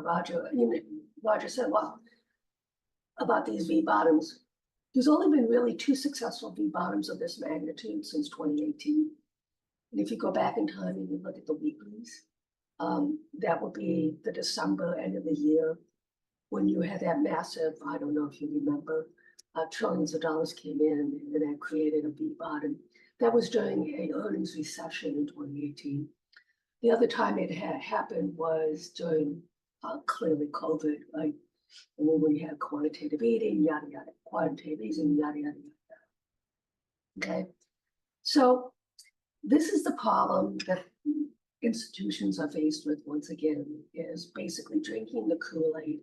Roger said, well, about these V bottoms, there's only been really 2 successful V bottoms of this magnitude since 2018. And if you go back in time and you look at the weeklies, that would be the December end of the year when you had that massive, I don't know if you remember, trillions of dollars came in and that created a V bottom. That was during an earnings recession in 2018. The other time it had happened was during clearly COVID, right? And then when you had quantitative easing, yada, yada, quantitative easing, yada, yada, yada. Okay. So this is the problem that institutions are faced with once again, is basically drinking the Kool-Aid,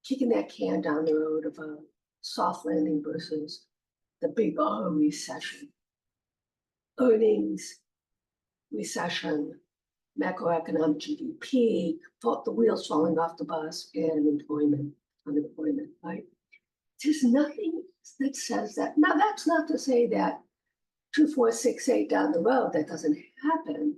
kicking that can down the road of a soft landing versus the big recession. Earnings, recession, macroeconomic GDP, the wheels falling off the bus, and unemployment, right? There's nothing that says that. Now, that's not to say that 2, 4, 6, 8 down the road, that doesn't happen.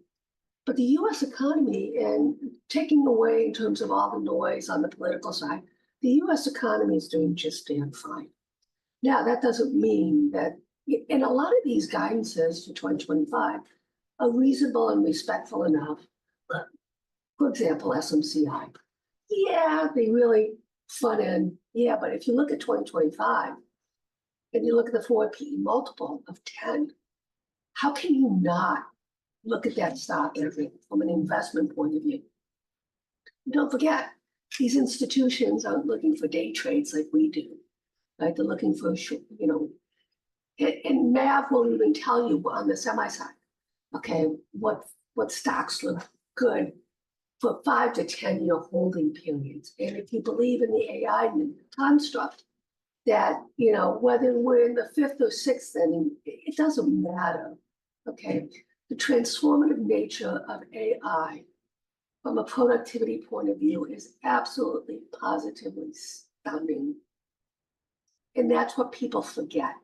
But the US economy, and taking away in terms of all the noise on the political side, the US economy is doing just damn fine. Now, that doesn't mean that, and a lot of these guidances for 2025 are reasonable and respectful enough. For example, SMCI. Yeah, they really front end. Yeah, but if you look at 2025 and you look at the forward PE multiple of 10, how can you not look at that stock from an investment point of view? Don't forget, these institutions aren't looking for day trades like we do, right? They're looking for, and Mav will even tell you on the semi side, okay, what stocks look good for 5 to 10 year holding periods. And if you believe in the AI construct, that, whether we're in the 5th or 6th inning, it doesn't matter, okay? The transformative nature of AI from a productivity point of view is absolutely positively stunning. And that's what people forget.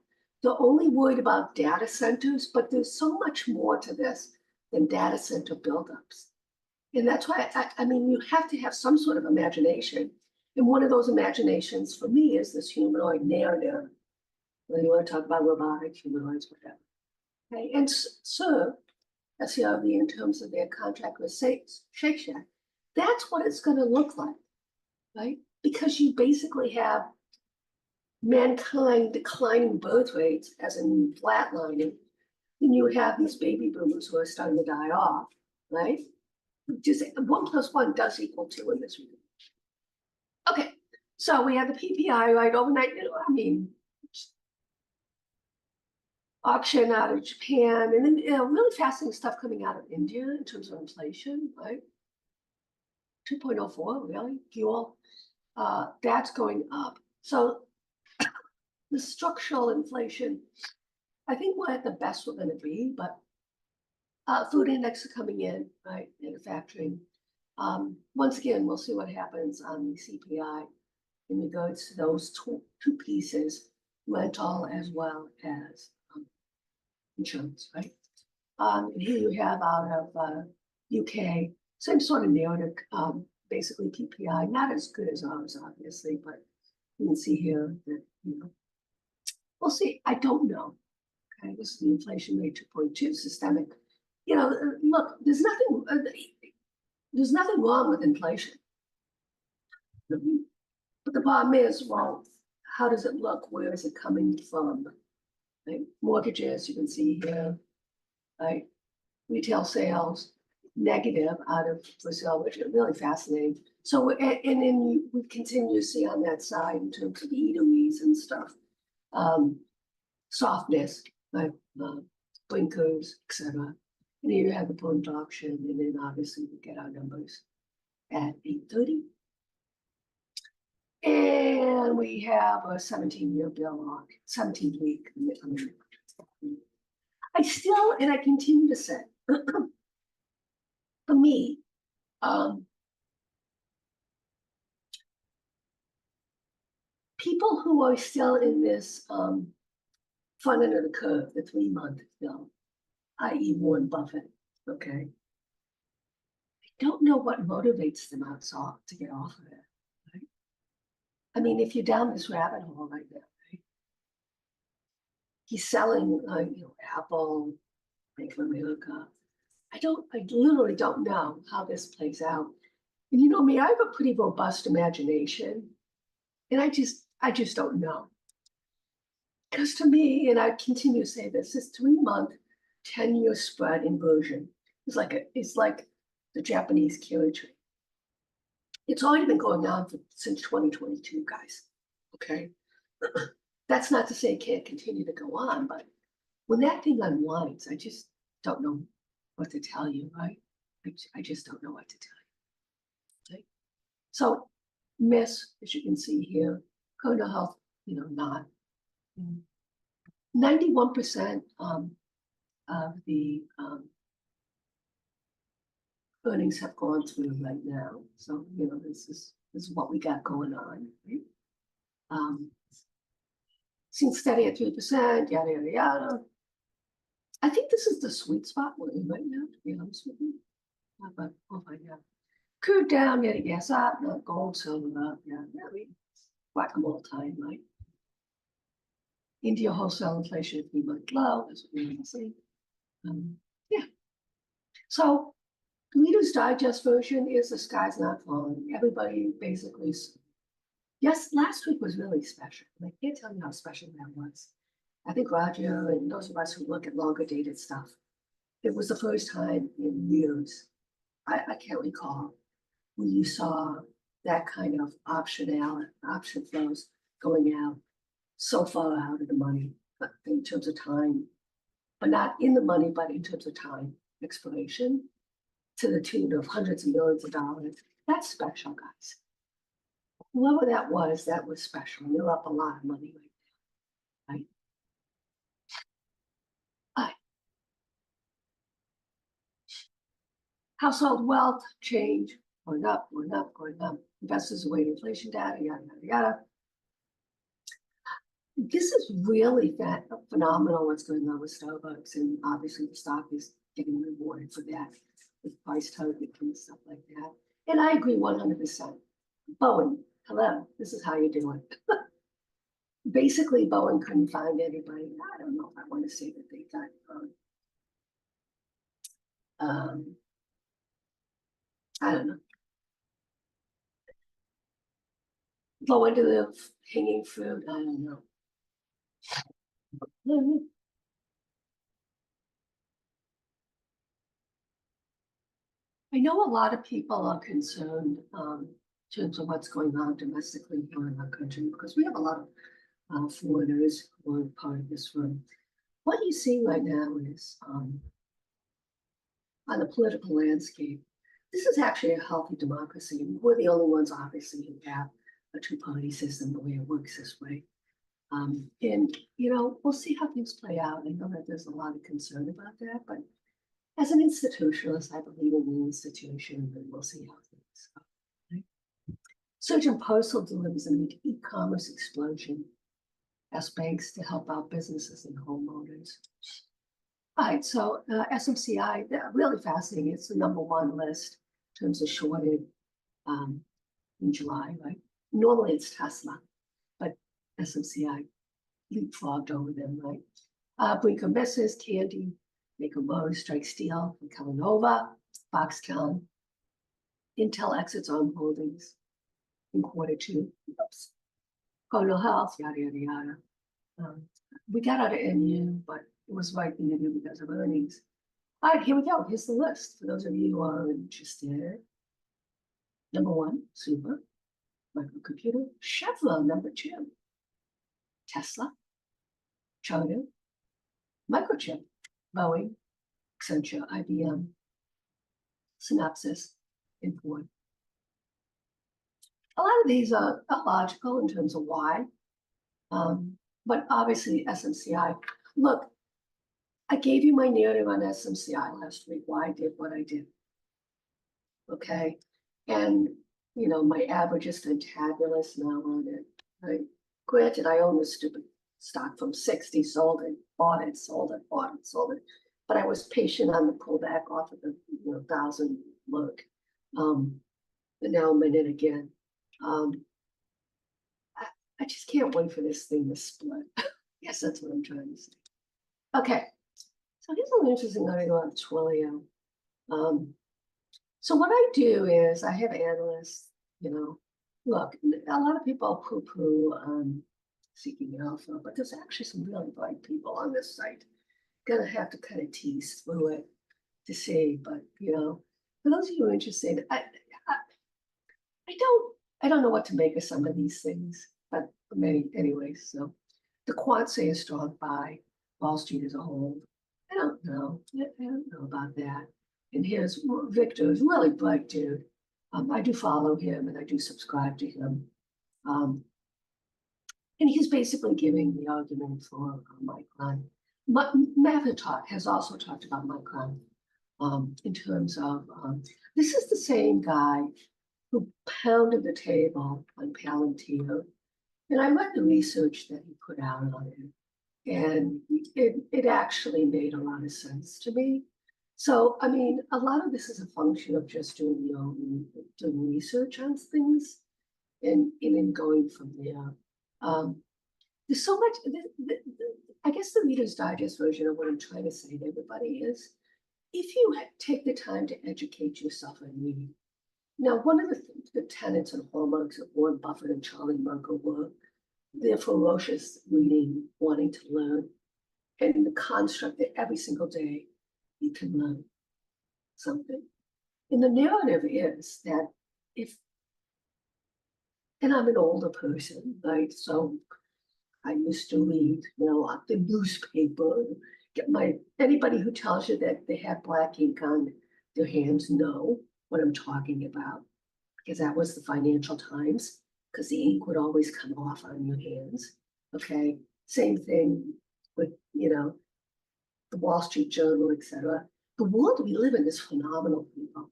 They're only worried about data centers, but there's so much more to this than data center buildups. And that's why, you have to have some sort of imagination. And one of those imaginations for me is this humanoid narrative, whether you want to talk about robotic, humanoids, whatever. Okay, and so SCRV in terms of their contract with Shake Shack, that's what it's going to look like, right? Because you basically have mankind declining birth rates as in flatlining, then you have these baby boomers who are starting to die off, right? Just 1 + 1 does equal 2 in this region. Okay, so we have the PPI, right? Overnight, auction out of Japan, and then really fascinating stuff coming out of India in terms of inflation, right? 2.04, really, fuel. That's going up. So the structural inflation, I think we're at the best we're going to be, but food index are coming in, right? Manufacturing. Once again, we'll see what happens on the CPI in regards to those two pieces, rental as well as insurance, right? And here you have out of UK, same sort of narrative, basically PPI, not as good as ours, obviously, but you can see here that, we'll see. I don't know. Okay, this is the inflation rate 2.2 systemic. Look, there's nothing wrong with inflation. But the problem is, well, how does it look? Where is it coming from? Right? Mortgages, you can see here, right? Retail sales, negative out of Brazil, which is really fascinating. So, and then we continue to see on that side in terms of eateries and stuff, softness, like blinkers, etc. And here you have the bond auction, and then obviously we get our numbers at 8:30. And we have a 17-year bill on 17-week. I still, and I continue to say, for me, people who are still in this front end of the curve, the 3-month bill, i.e. Warren Buffett, okay? don't know what motivates them outside to get off of it. Right? I mean, if you're down this rabbit hole right now, right? He's selling, Apple, Bank of America. I literally don't know how this plays out. And you know me, I have a pretty robust imagination, and I just don't know. Because to me, and I continue to say this 3-month, 10-year spread inversion is like the Japanese carry trade. It's already been going on since 2022, guys. Okay. That's not to say it can't continue to go on, but when that thing unwinds, I just don't know what to tell you, right? I just don't know what to tell you. Okay? So, miss, as you can see here, Condo Health, not. 91% of the earnings have gone through right now. So, this is what we got going on. Right? Seems steady at 3%, yada, yada, yada. I think this is the sweet spot we're in right now, to be honest with you. But we'll find out. Crude down, yada, gas up, not gold, silver up. Yeah, really whack-a-mole time, right? India wholesale inflation at 3-month low, that's what we're going to see. Yeah. So, Reader's Digest version is the sky's not falling. Everybody basically, yes, last week was really special. I can't tell you how special that was. I think Roger and those of us who look at longer dated stuff, it was the first time in years, I can't recall, when you saw that kind of option flows going out so far out of the money in terms of time, but not in the money, but in terms of time expiration to the tune of hundreds of millions of dollars. That's special, guys. Whoever that was special. They're up a lot of money right now, right? Household wealth change, going up, going up, going up. Investors await inflation data, yada, yada, yada. This is really phenomenal what's going on with Starbucks, and obviously the stock is getting rewarded for that with price target and stuff like that. And I agree 100%. Boeing, hello, this is how you do it. Basically, Boeing couldn't find anybody. I don't know if I want to say that they got I don't know. Go into the hanging fruit. I don't know. I know a lot of people are concerned in terms of what's going on domestically here in our country because we have a lot of foreigners who are part of this room. What you see right now is on the political landscape, this is actually a healthy democracy. We're the only ones, obviously, who have a two-party system the way it works this way. And, we'll see how things play out. I know that there's a lot of concern about that, but as an institutionalist, I believe in the institution, and we'll see how things go. Right? Surge in parcel deliveries amid e-commerce explosion as banks to help out businesses and homeowners. All right, so SMCI, really fascinating. It's the #1 list in terms of shorted in July, right? Normally it's Tesla, but SMCI leapfrogged over them, right? Brinker misses, Candy, Maker Low, Strike Steel, Kellanova, Foxconn, Intel exits on holdings in Q2. Oops. Condo Health, yada, yada, yada. We got out of NU, but it was right thing to do because of earnings. All right, here we go. Here's the list for those of you who are interested. #1, Super, microcomputer. Chevron, #2. Tesla, Charter, Microchip, Boeing, Accenture, IBM, Synopsys, and Ford. A lot of these are logical in terms of why, but obviously SMCI. Look, I gave you my narrative on SMCI last week, why I did what I did. Okay, and my average is fantabulous now on it. Right? Granted, I own this stupid stock from 60, sold it, bought it, sold it, bought it, sold it. But I was patient on the pullback off of the 1,000 look. but now I'm in it again. Um, I just can't wait for this thing to split. Yes, that's what I'm trying to say. Okay, so here's an interesting article on Twilio. So what I do is I have analysts, look, a lot of people poo-poo seeking alpha, but there's actually some really bright people on this site. Gonna have to kind of tease through it to see, but for those of you who are interested, I don't know what to make of some of these things, but many anyways. So the quants say a strong buy, Wall Street as a whole. I don't know. I don't know about that. And here's Victor, who's a really bright dude. I do follow him and I do subscribe to him. And he's basically giving the argument for Micron. Matt has also talked about Micron in terms of this is the same guy who pounded the table on Palantir. And I read the research that he put out on it, and it actually made a lot of sense to me. So, I mean, a lot of this is a function of just doing doing research on things and then going from there. There's so much, I guess the Reader's Digest version of what I'm trying to say to everybody is, if you take the time to educate yourself and read. Now, one of the tenets and hallmarks of Warren Buffett and Charlie Munger were their ferocious reading, wanting to learn, and the construct that every single day you can learn something. And the narrative is that and I'm an older person, right? So I used to read, the newspaper, anybody who tells you that they have black ink on their hands know what I'm talking about, because that was the Financial Times, because the ink would always come off on your hands. Okay, same thing with, the Wall Street Journal, etc. The world we live in is phenomenal, people.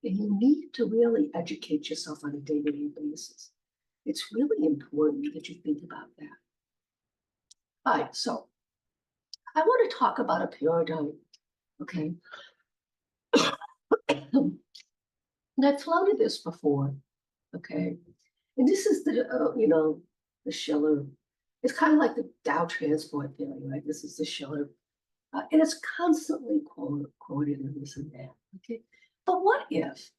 And you need to really educate yourself on a day-to-day basis. It's really important that you think about that. All right, so I want to talk about a paradigm, okay? And I've floated this before, okay? And this is the Schiller. It's kind of like the Dow transport theory, right? This is the Schiller. And it's constantly quoted in this and that, okay? But what if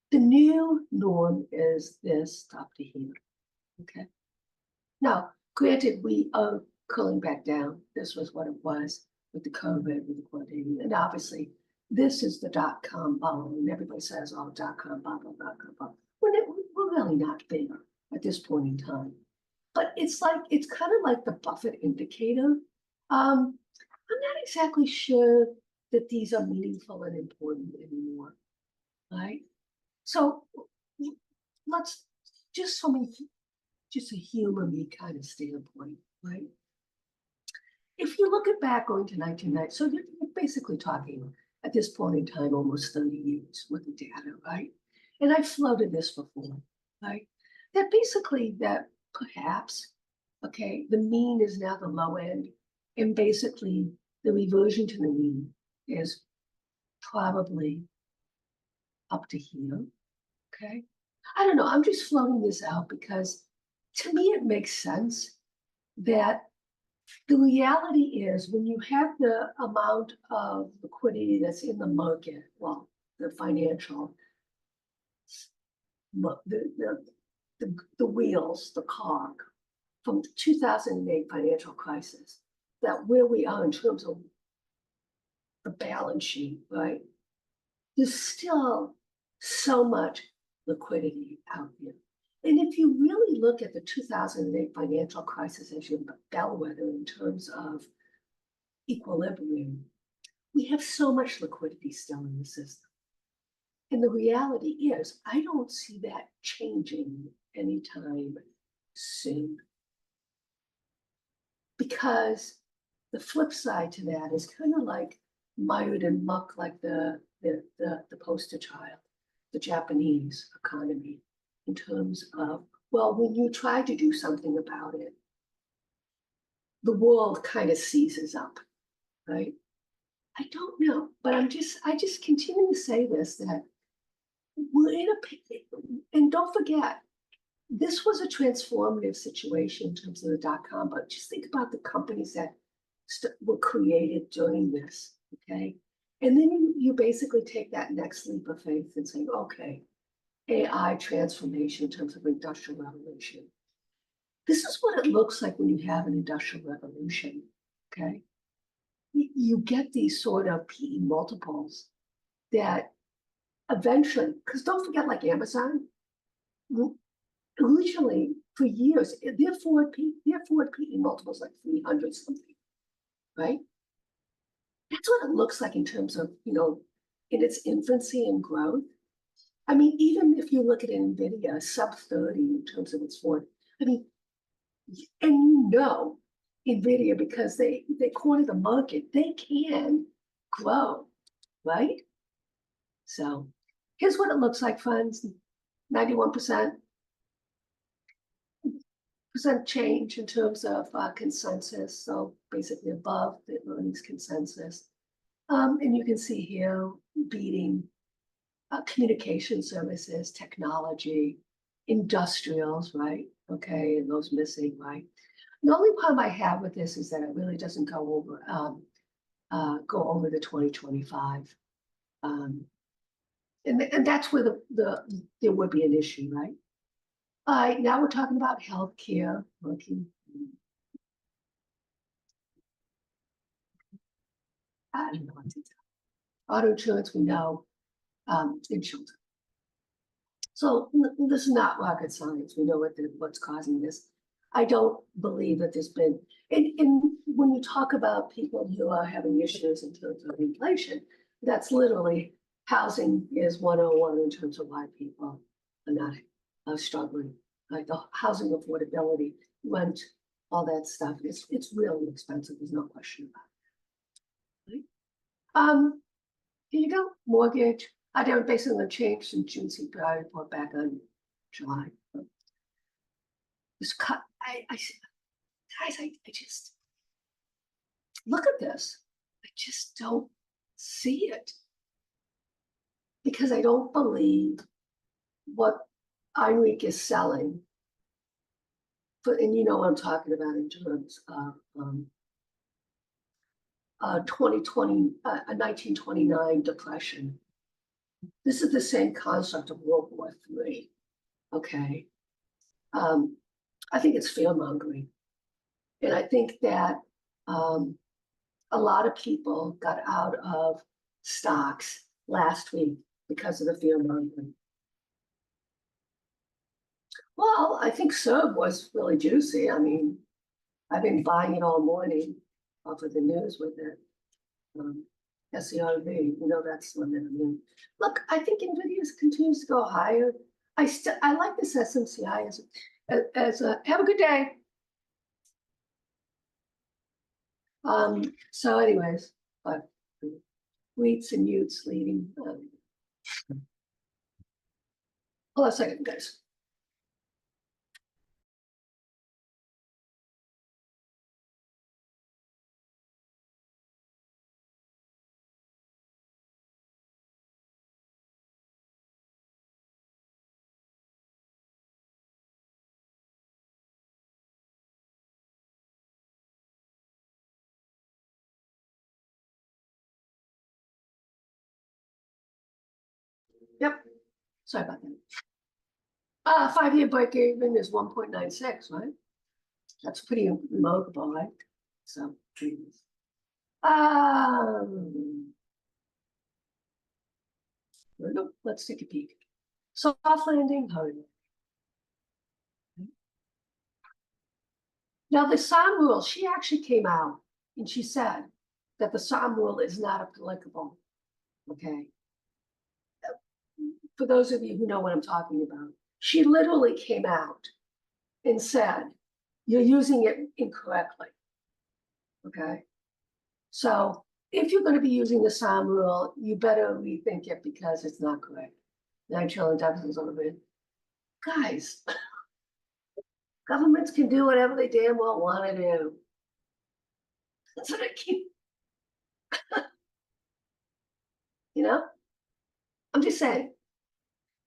the new norm is this up to here, okay? Now, granted, we are curling back down. This was what it was with the COVID, with the quarantine. And obviously, this is the dot-com bubble. And everybody says, oh, dot-com bubble, dot-com bubble. We're really not there at this point in time. But it's kind of like the Buffett indicator. I'm not exactly sure that these are meaningful and important anymore, right? So let's just a humor me kind of standpoint, right? If you look back going to 1990, so you're basically talking at this point in time almost 30 years with the data, right? And I've floated this before, right? That basically that perhaps, okay, the mean is now the low end, and basically the reversion to the mean is probably up to here, okay? I don't know, I'm just floating this out because to me it makes sense that the reality is when you have the amount of liquidity that's in the market, well, the financial, the wheels, the cog from the 2008 financial crisis, that where we are in terms of the balance sheet, right? There's still so much liquidity out there. And if you really look at the 2008 financial crisis as your bellwether in terms of equilibrium, we have so much liquidity still in the system. And the reality is, I don't see that changing anytime soon. Because the flip side to that is kind of like mired in muck, like the poster child, the Japanese economy, in terms of, well, when you try to do something about it, the world kind of seizes up, right? I don't know, but I just continue to say this, that we're in and don't forget, this was a transformative situation in terms of the dot-com, but just think about the companies that were created during this, okay? And then you basically take that next leap of faith and say, okay, AI transformation in terms of industrial revolution. This is what it looks like when you have an industrial revolution, okay? You get these sort of PE multiples that eventually, because don't forget, like Amazon, originally for years, their forward PE multiples like 300 something, right? That's what it looks like in terms of, in its infancy and growth. I mean, even if you look at NVIDIA, sub 30 in terms of its forward, I mean, and NVIDIA, because they corner the market, they can grow, right? So here's what it looks like, friends. 91% change in terms of consensus, so basically above the earnings consensus. And you can see here beating communication services, technology, industrials, right? Okay, and those missing, right? The only problem I have with this is that it really doesn't go over the 2025. And that's where there would be an issue, right? All right, now we're talking about healthcare. Working. I don't know what to tell. Auto insurance, we know, insurance. So this is not rocket science. We know what's causing this. I don't believe that there's been, and when you talk about people who are having issues in terms of inflation, that's literally housing is 101 in terms of why people are not struggling. Like the housing affordability, rent, all that stuff. It's really expensive. There's no question about it. Right? Here you go, mortgage. I did basically change some June CPI report back on July. This cut, guys, I just look at this. I just don't see it because I don't believe what Heinrich is selling. And you know what I'm talking about in terms of 2020, a 1929 depression. This is the same concept of World War III. Okay. I think it's fear mongering. And I think that a lot of people got out of stocks last week because of the fear mongering. Well, I think SERB was really juicy. I mean, I've been buying it all morning off of the news with it. SERV, that's one that I mean. Look, I think NVIDIA continues to go higher. I like this SMCI as a have a good day. So anyways, but REITs and Utes leading. Hold on a second, guys. Yep. Sorry about that. 5-year break even is 1.96, right? That's pretty remarkable, right? So, let's take a peek. Soft landing, hard. Now the SOM rule, she actually came out and she said that the SOM rule is not applicable. Okay. For those of you who know what I'm talking about, she literally came out and said, you're using it incorrectly. Okay. So if you're going to be using the SOM rule, you better rethink it because it's not correct. 9 trillion deficits on the bid. Guys, governments can do whatever they damn well want to do. That's what I keep. you know? I'm just saying,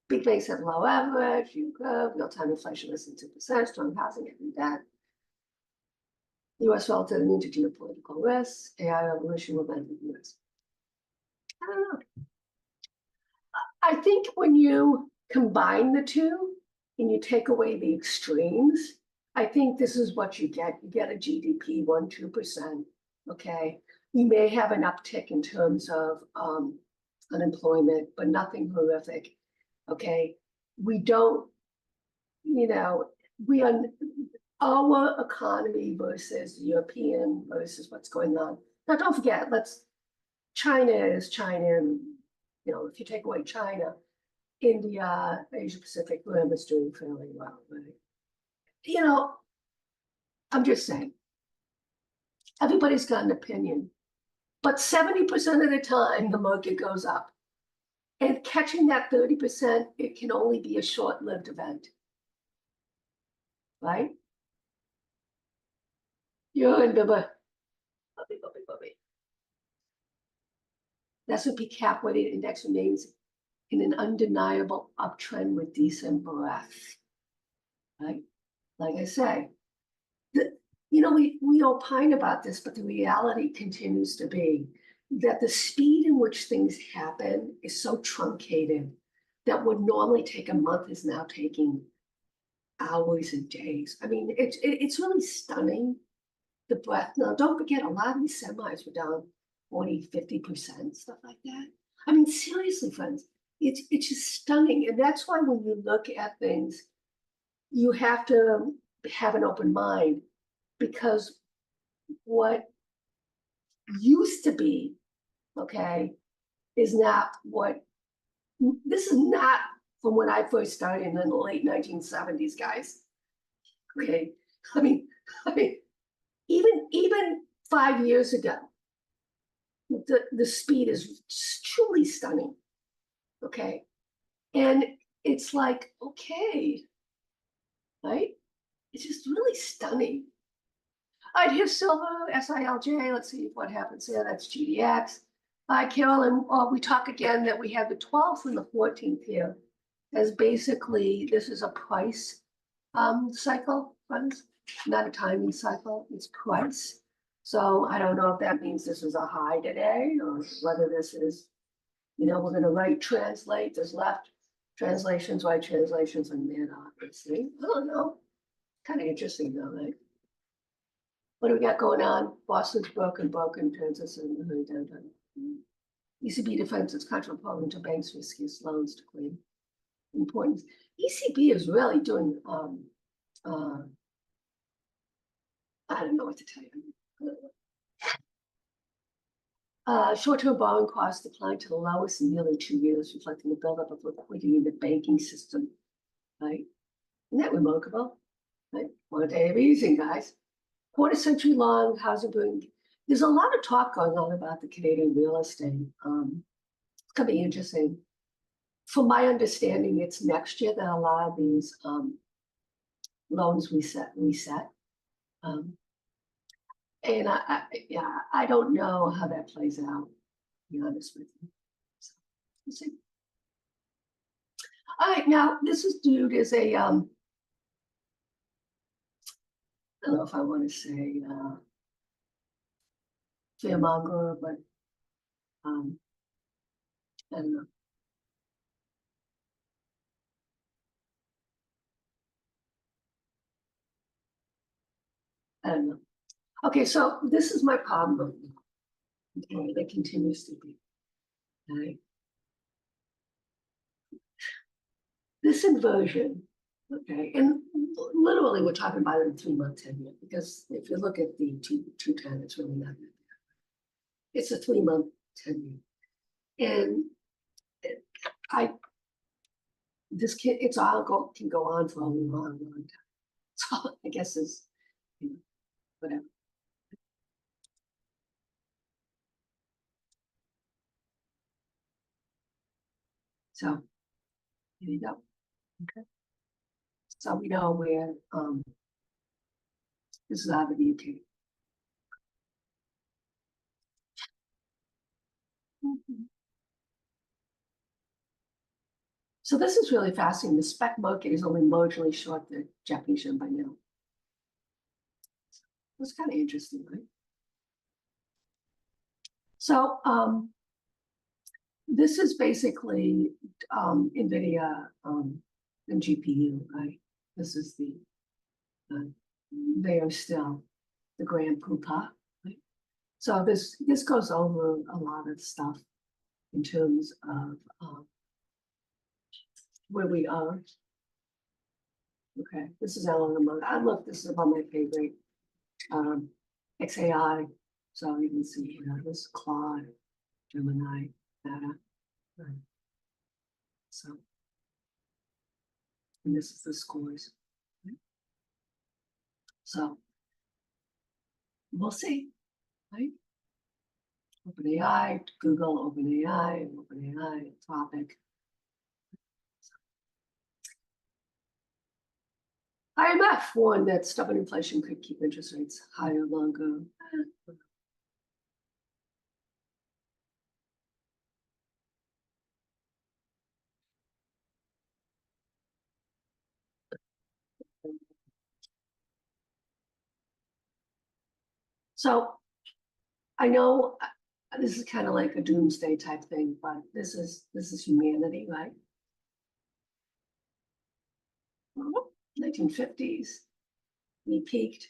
big banks have low average, yield curve, real-time inflation less than 2%, strong housing and debt. US relative immune to geopolitical risks, AI revolution will benefit the US. I don't know. I think when you combine the two and you take away the extremes, I think this is what you get. You get a GDP 1-2%. Okay, you may have an uptick in terms of unemployment, but nothing horrific. Okay, we don't, we are our economy versus European versus what's going on. Now, don't forget, China is China, and if you take away China, India, Asia Pacific Rim is doing fairly well, right? I'm just saying, everybody's got an opinion, but 70% of the time the market goes up. And catching that 30%, it can only be a short-lived event, right? You're in, Bubba. Bubby. S&P cap weighted index remains in an undeniable uptrend with decent breadth, right? Like I say, we opine about this, but the reality continues to be that the speed in which things happen is so truncated that would normally take a month is now taking hours and days. I mean, it's really stunning, the breadth. Now, don't forget, a lot of these semis were down 40, 50%, stuff like that. I mean, seriously, friends, it's just stunning. And that's why when you look at things, you have to have an open mind, because what used to be, okay, is not what, this is not from when I first started in the late 1970s, guys. Okay, I mean, even 5 years ago, the speed is truly stunning. Okay, and it's like, okay, right? It's just really stunning. All right, here's silver, SILJ. Let's see what happens there. That's GDX. Carolyn, we talk again that we have the 12th and the 14th here as basically, this is a price cycle, friends, not a timing cycle, it's price. So I don't know if that means this is a high today or whether this is, we're going to right translate. There's left translations, right translations, and mid, obviously. I don't know. Kind of interesting though, right? What do we got going on? Boston's broken, turns us in the downtown. ECB defends its contra program to banks' riskiest loans to claim importance. ECB is really doing, I don't know what to tell you. Short-term borrowing costs declined to the lowest in nearly 2 years, reflecting the buildup of liquidity in the banking system, right? Isn't that remarkable? Right? Quantitative easing, guys. Quarter-century long housing boom. There's a lot of talk going on about the Canadian real estate. It's gonna be interesting. From my understanding, it's next year that a lot of these loans reset. And I don't know how that plays out, to be honest with you. So, we'll see. All right, now this is viewed as a, I don't know if I want to say fearmonger, but I don't know. I don't know. Okay, so this is my problem. Okay, that continues to be. Okay. This inversion, okay, and literally we're talking about it in 3-month tenure, because if you look at the 210, it's really not that bad. It's a 3-month tenure. And it's all can go on for a long time. So I guess is, whatever. So here you go. Okay. So we know where this is out of the UK. So this is really fascinating. The spec market is only marginally short the Japanese yen by now. It's kind of interesting, right? So this is basically NVIDIA and GPU, right? This is the, they are still the grand poobah, right? So this goes over a lot of stuff in terms of where we are. Okay, this is Ellen Mode. I look, this is about my favorite XAI. So you can see here, this is Claude, Gemini, Meta. Right. So, and this is the scores. Right? So, we'll see, right? OpenAI, Google, OpenAI, Topic. IMF warned that stubborn inflation could keep interest rates higher longer. So I know this is kind of like a doomsday type thing, but this is humanity, right? 1950s, we peaked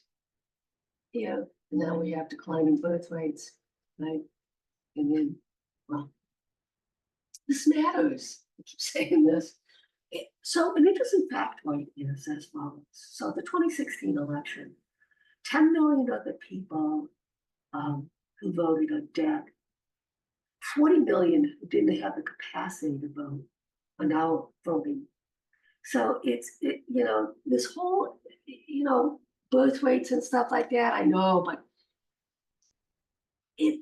here, and now we have declining birth rates, right? And then, well, this matters. I keep saying this. So an interesting factoid is as follows. So the 2016 election, 10 million of the people who voted are dead. 40 million who didn't have the capacity to vote are now voting. So it's, you know, this whole, you know, birth rates and stuff like that, I know, but it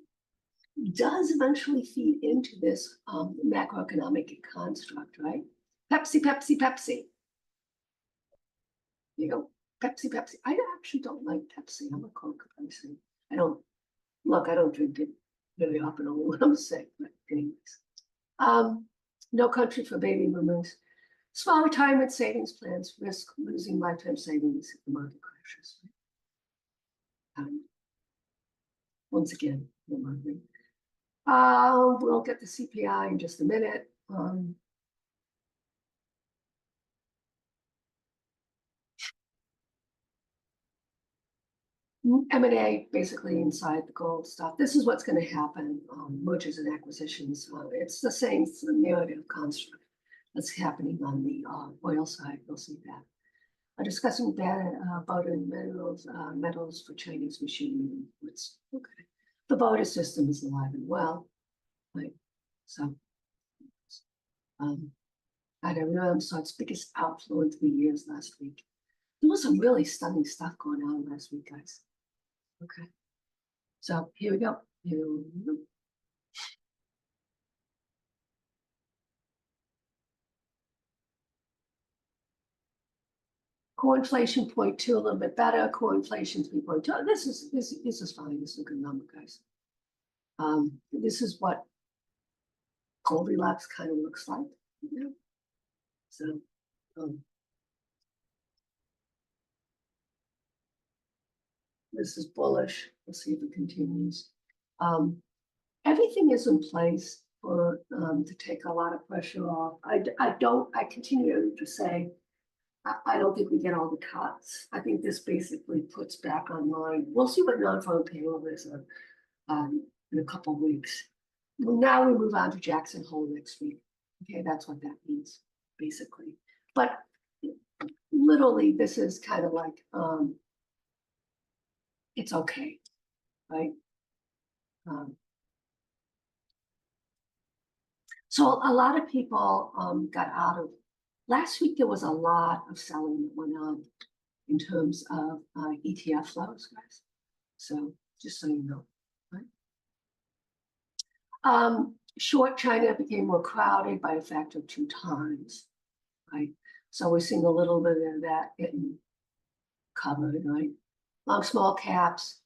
does eventually feed into this macroeconomic construct, right? Pepsi, Pepsi, Pepsi. You know, Pepsi, Pepsi. I actually don't like Pepsi. I'm a Coke person. I don't drink it very often, only when I'm sick, but anyways. No country for baby boomers. Small retirement savings plans risk losing lifetime savings if the market crashes. Once again, the market. We'll get the CPI in just a minute. M&A basically inside the gold stuff. This is what's going to happen, mergers and acquisitions. It's the same narrative construct that's happening on the oil side. We'll see that. Discussing barter metals for Chinese machinery imports. Okay. The barter system is alive and well, right? So, I don't know, so its biggest outflow in 3 years last week. There was some really stunning stuff going on last week, guys. Okay. So here we go. Core inflation 0.2, a little bit better. Core inflation 3.2. This is fine. This is a good number, guys. This is what Goldilocks kind of looks like. Yeah. So, this is bullish. We'll see if it continues. Everything is in place for to take a lot of pressure off. I continue to say, I don't think we get all the cuts. I think this basically puts back online. We'll see what non-farm payroll is in a couple of weeks. Well, now we move on to Jackson Hole next week. Okay, that's what that means, basically. But literally, this is kind of like, it's okay, right? So a lot of people got out of, last week there was a lot of selling that went on in terms of ETF flows, guys. So just so you know, right? Short China became more crowded by a factor of 2 times, right? So we're seeing a little bit of that getting covered, right? Long small caps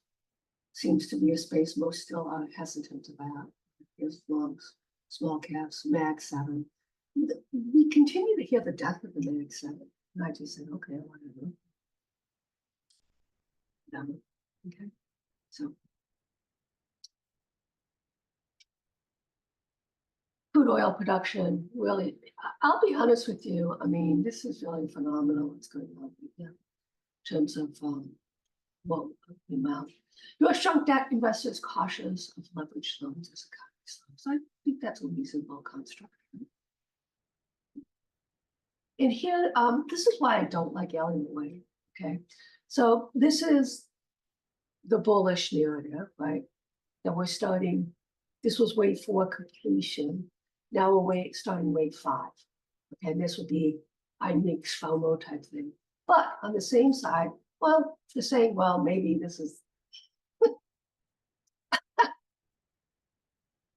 seems to be a space most still are hesitant about. Here's long small caps, Mag 7. we continue to hear the death of the Mag 7. And I just said, okay, whatever. Whatever. Okay. So crude oil production, really, I'll be honest with you. I mean, this is really phenomenal what's going on in terms of well, the amount. U.S. junk debt investors cautious of leveraged loans as economy slows. So I think that's a reasonable construct. And here, this is why I don't like Elliott Wave. Okay, so this is the bullish narrative, right? That we're starting. This was wave 4 completion. Now we're starting wave 5. Okay, and this would be mix FOMO type thing. But on the same side, well, they're saying, well, maybe this is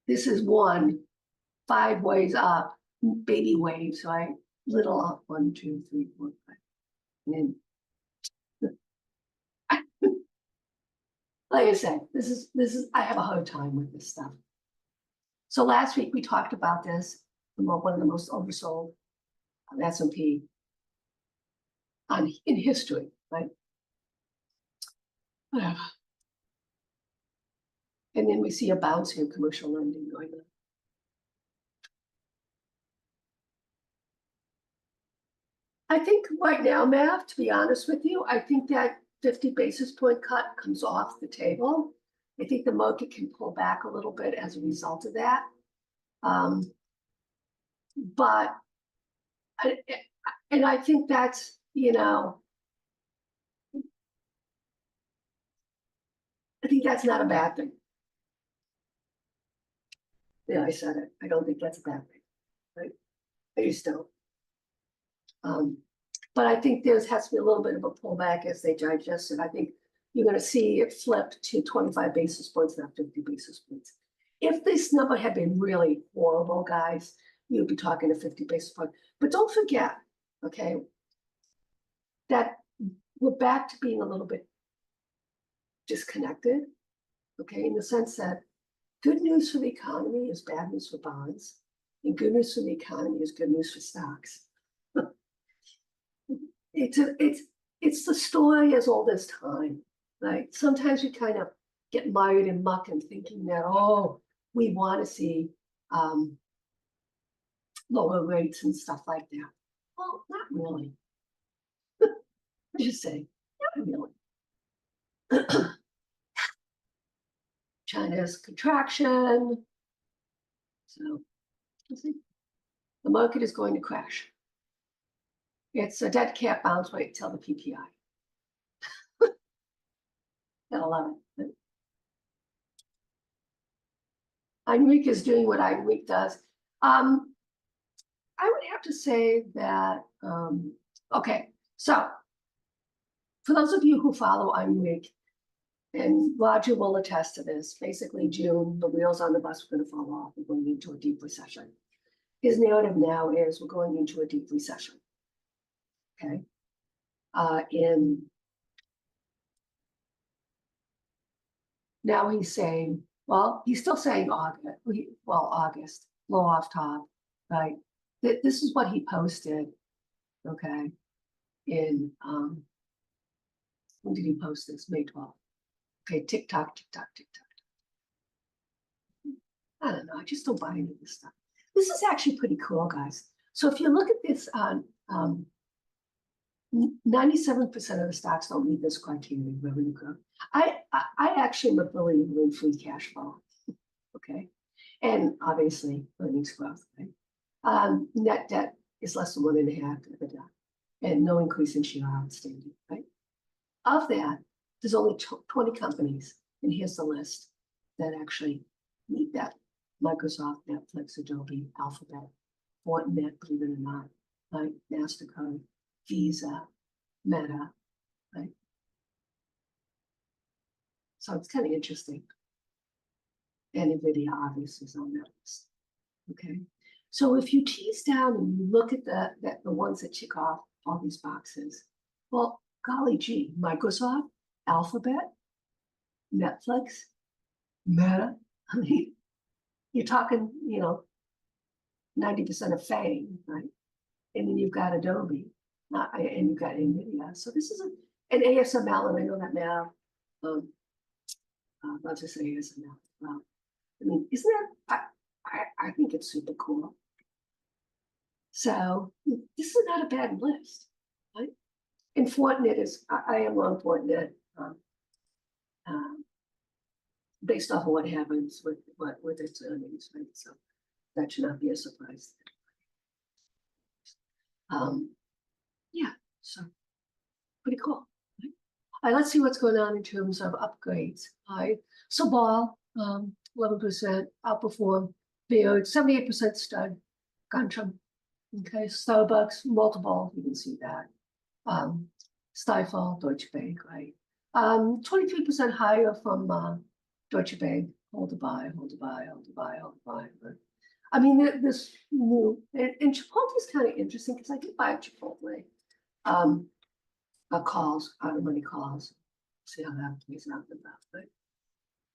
this is 5 ways up, baby waves, right? Little up, 1, 2, 3, 4, 5. And then, like I said, this is I have a hard time with this stuff. So last week we talked about this, one of the most oversold S&P in history, right? Whatever. And then we see a bounce in commercial lending going on. I think right now, Mav, to be honest with you, I think that 50 basis point cut comes off the table. I think the market can pull back a little bit as a result of that. But I think that's, I think that's not a bad thing. Yeah, I said it. I don't think that's a bad thing, right? I just don't. But I think there has to be a little bit of a pullback as they digest it. I think you're going to see it flip to 25 basis points, not 50 basis points. If this number had been really horrible, guys, you'd be talking to 50 basis points. But don't forget, okay, that we're back to being a little bit disconnected, okay, in the sense that good news for the economy is bad news for bonds, and good news for the economy is good news for stocks. It's the story as old as time, right? Sometimes we kind of get mired in muck and thinking that, oh, we want to see lower rates and stuff like that. Well, not really. Just say, not really. China's contraction. So, see, the market is going to crash. It's a dead cat bounce rate till the PPI. At 11. Enrique is doing what Enrique does. I would have to say that, okay, so for those of you who follow Enrique, and Roger will attest to this, basically June, the wheels on the bus were going to fall off. We're going into a deep recession. His narrative now is we're going into a deep recession. Okay. Now he's saying, well, he's still saying August, low off top, right? This is what he posted, okay, in, when did he post this? May 12th. Okay, TikTok. I don't know, I just don't buy into this stuff. This is actually pretty cool, guys. So if you look at this on 97% of the stocks don't meet this criteria, revenue growth. I actually am a believer in free cash flow, okay? And obviously earnings growth, right? Net debt is less than 1.5 EBITDA and no increase in share outstanding, right? Of that, there's only 20 companies, and here's the list, that actually meet that. Microsoft, Netflix, Adobe, Alphabet, Fortinet, believe it or not, right? MasterCard, Visa, Meta, right? So it's kind of interesting. And NVIDIA obviously is on that list. Okay. So if you tease down and you look at the ones that check off all these boxes, well, golly gee, Microsoft, Alphabet, Netflix, Meta, I mean, you're talking, 90% of FANG, right? And then you've got Adobe, and you've got NVIDIA. So this is an ASML, and I know that now. I'll just say ASML. Well, I mean, isn't that? I think it's super cool. So this is not a bad list, right? And Fortinet is, I am on Fortinet based off of what happens with its earnings, right? So that should not be a surprise. Yeah, so pretty cool. Right? All right, let's see what's going on in terms of upgrades. All right, so Ball, 11% outperform, Beard, 78% stud, Guntram, okay, Starbucks, multiple, you can see that. Stifel, Deutsche Bank, right? 23% higher from Deutsche Bank, hold to buy, hold to buy, hold to buy, hold to buy. But I mean, this new, and Chipotle is kind of interesting because I did buy Chipotle. Calls, out of money calls. See how that plays out in that, right?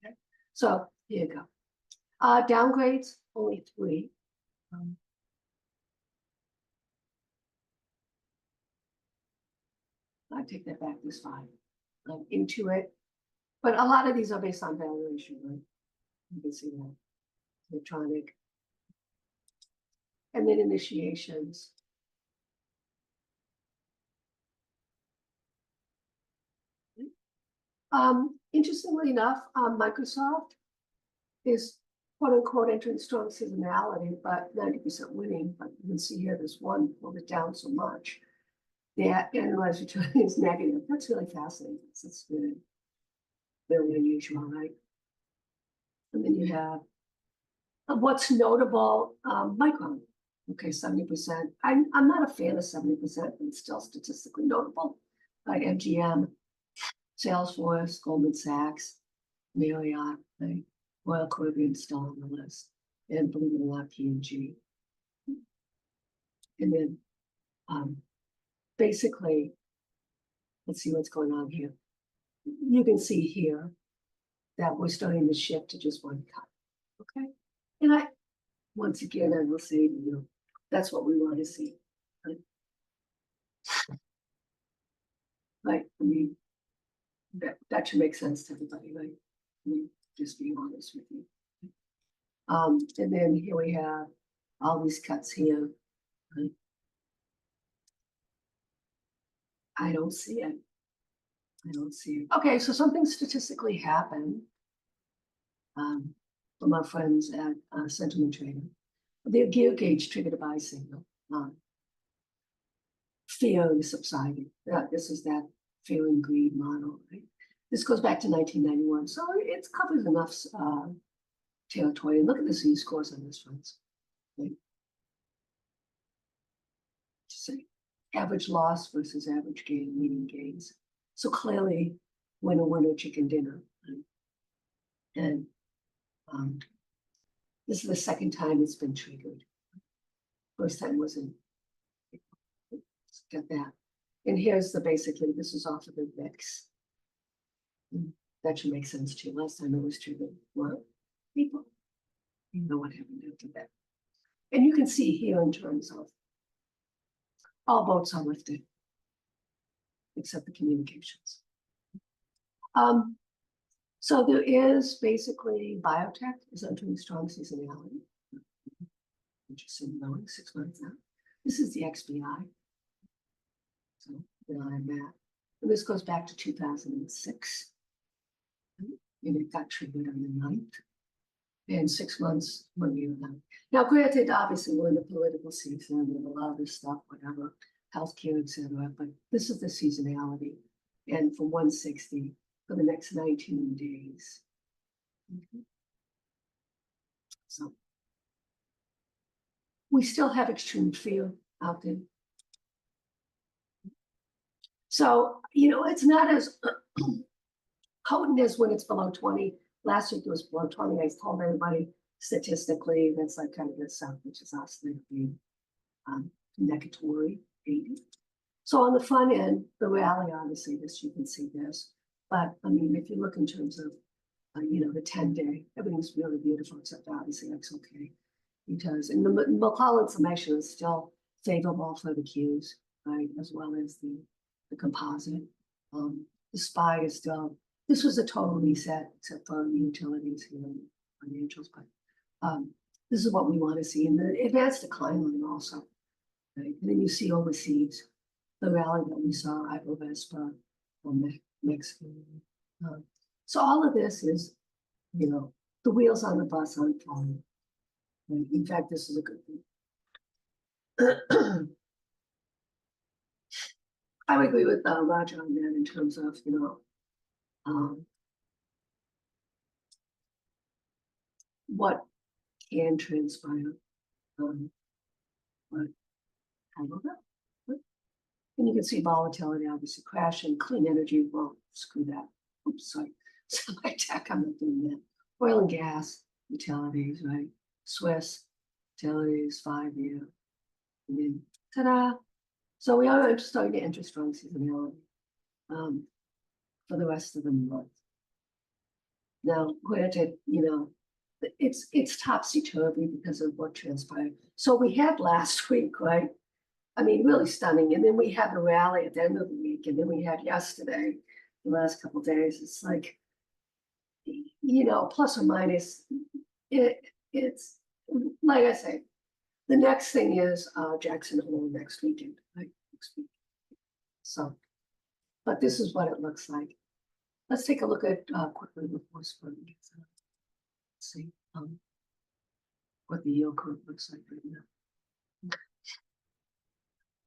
Okay. So here you go. Downgrades, only 3. I take that back, this 5. Into it. But a lot of these are based on valuation, right? You can see that. Electronic. And then initiations. Interestingly enough, Microsoft is quote unquote entering strong seasonality, but 90% winning. But you can see here, this one pulled it down so much. That annualized return is negative. That's really fascinating. It's really, really unusual, right? And then you have what's notable, Micron. Okay, 70%. I'm not a fan of 70%, but it's still statistically notable. Like MGM, Salesforce, Goldman Sachs, Marriott, right? Royal Caribbean still on the list, and believe it or not, P&G. And then basically, let's see what's going on here. You can see here that we're starting to shift to just one cut. Okay. And once again, I will say, that's what we want to see. Right? Right. I mean, that should make sense to everybody, right? I mean, just being honest with you. And then here we have all these cuts here. Right? I don't see it. I don't see it. Okay, so something statistically happened from our friends at Sentiment Trading. Their gear gauge triggered a buy signal. Fear is subsiding. This is that fear and greed model, right? This goes back to 1991, so it covers enough territory. And look at the Z-scores on this, friends. Right? Say average loss versus average gain, median gains. So clearly, winner, chicken dinner. Right? And this is the second time it's been triggered. First time wasn't. Get that. And here's basically, this is off of the VIX. That should make sense too. Last time it was triggered. Well, people, you know what happened after that. And you can see here in terms of all boats are lifted, except the communications. So there is basically biotech is entering strong seasonality, which is knowing 6 months out. This is the XBI. So then I'm at, and this goes back to 2006. And it got triggered on the 9th. And 6 months, 1 year now. Now, granted, obviously, we're in the political season and a lot of this stuff, whatever, healthcare, et cetera, but this is the seasonality. And from 160 for the next 19 days. So we still have extreme fear out there. So, it's not as potent as when it's below 20. Last week it was below 20. I told everybody statistically that's like kind of the South, which is oscillating negatory 80. So on the front end, the rally, obviously, this you can see this. But I mean, if you look in terms of the 10-day, everything's really beautiful, except obviously XOK. because and the McCall summation is still favorable for the Qs, right, as well as the composite. The SPY is still, this was a total reset except for the utilities here and financials, but this is what we want to see in the advanced decline line also. Right? And then you see overseas the rally that we saw, Ibovespa, Mexico. So all of this is, you know, the wheels on the bus aren't falling. Right? In fact, this is a good thing. I would agree with Roger on that in terms of, you know, what can transpire. But I don't know. And you can see volatility obviously crashing, clean energy, well, screw that. Oops, sorry. So my tech, I'm not doing that. Oil and gas, utilities, right? Swiss, utilities, 5-year. And then, ta-da. So we are starting to enter strong seasonality for the rest of the month. Now, granted, you know, it's topsy-turvy because of what transpired. So we had last week, right? I mean, really stunning. And then we had the rally at the end of the week, and then we had yesterday, the last couple of days. It's like, you know, plus or minus, it's like I say, the next thing is Jackson Hole next weekend, right? Next week. So, but this is what it looks like. Let's take a look at quickly before Spartan gets out. Let's see what the yield curve looks like right now.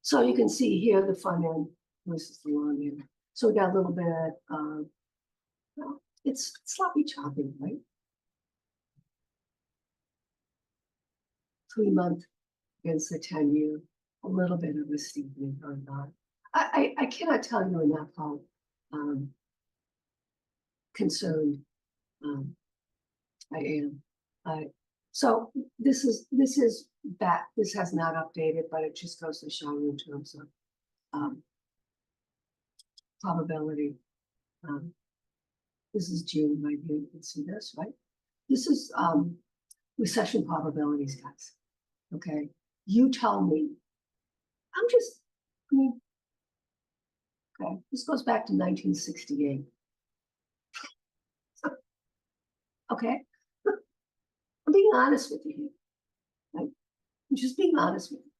So you can see here the front end versus the long end. So we got a little bit, well, it's sloppy choppy, right? 3-month against the 10-year, a little bit of a steepening going on. I cannot tell you enough how concerned I am. So this is back. This has not updated, but it just goes to show you in terms of probability. This is June right here. You can see this, right? This is recession probabilities, guys. Okay, you tell me. I mean, okay, this goes back to 1968. Okay, I'm being honest with you here. Right? I'm just being honest with you.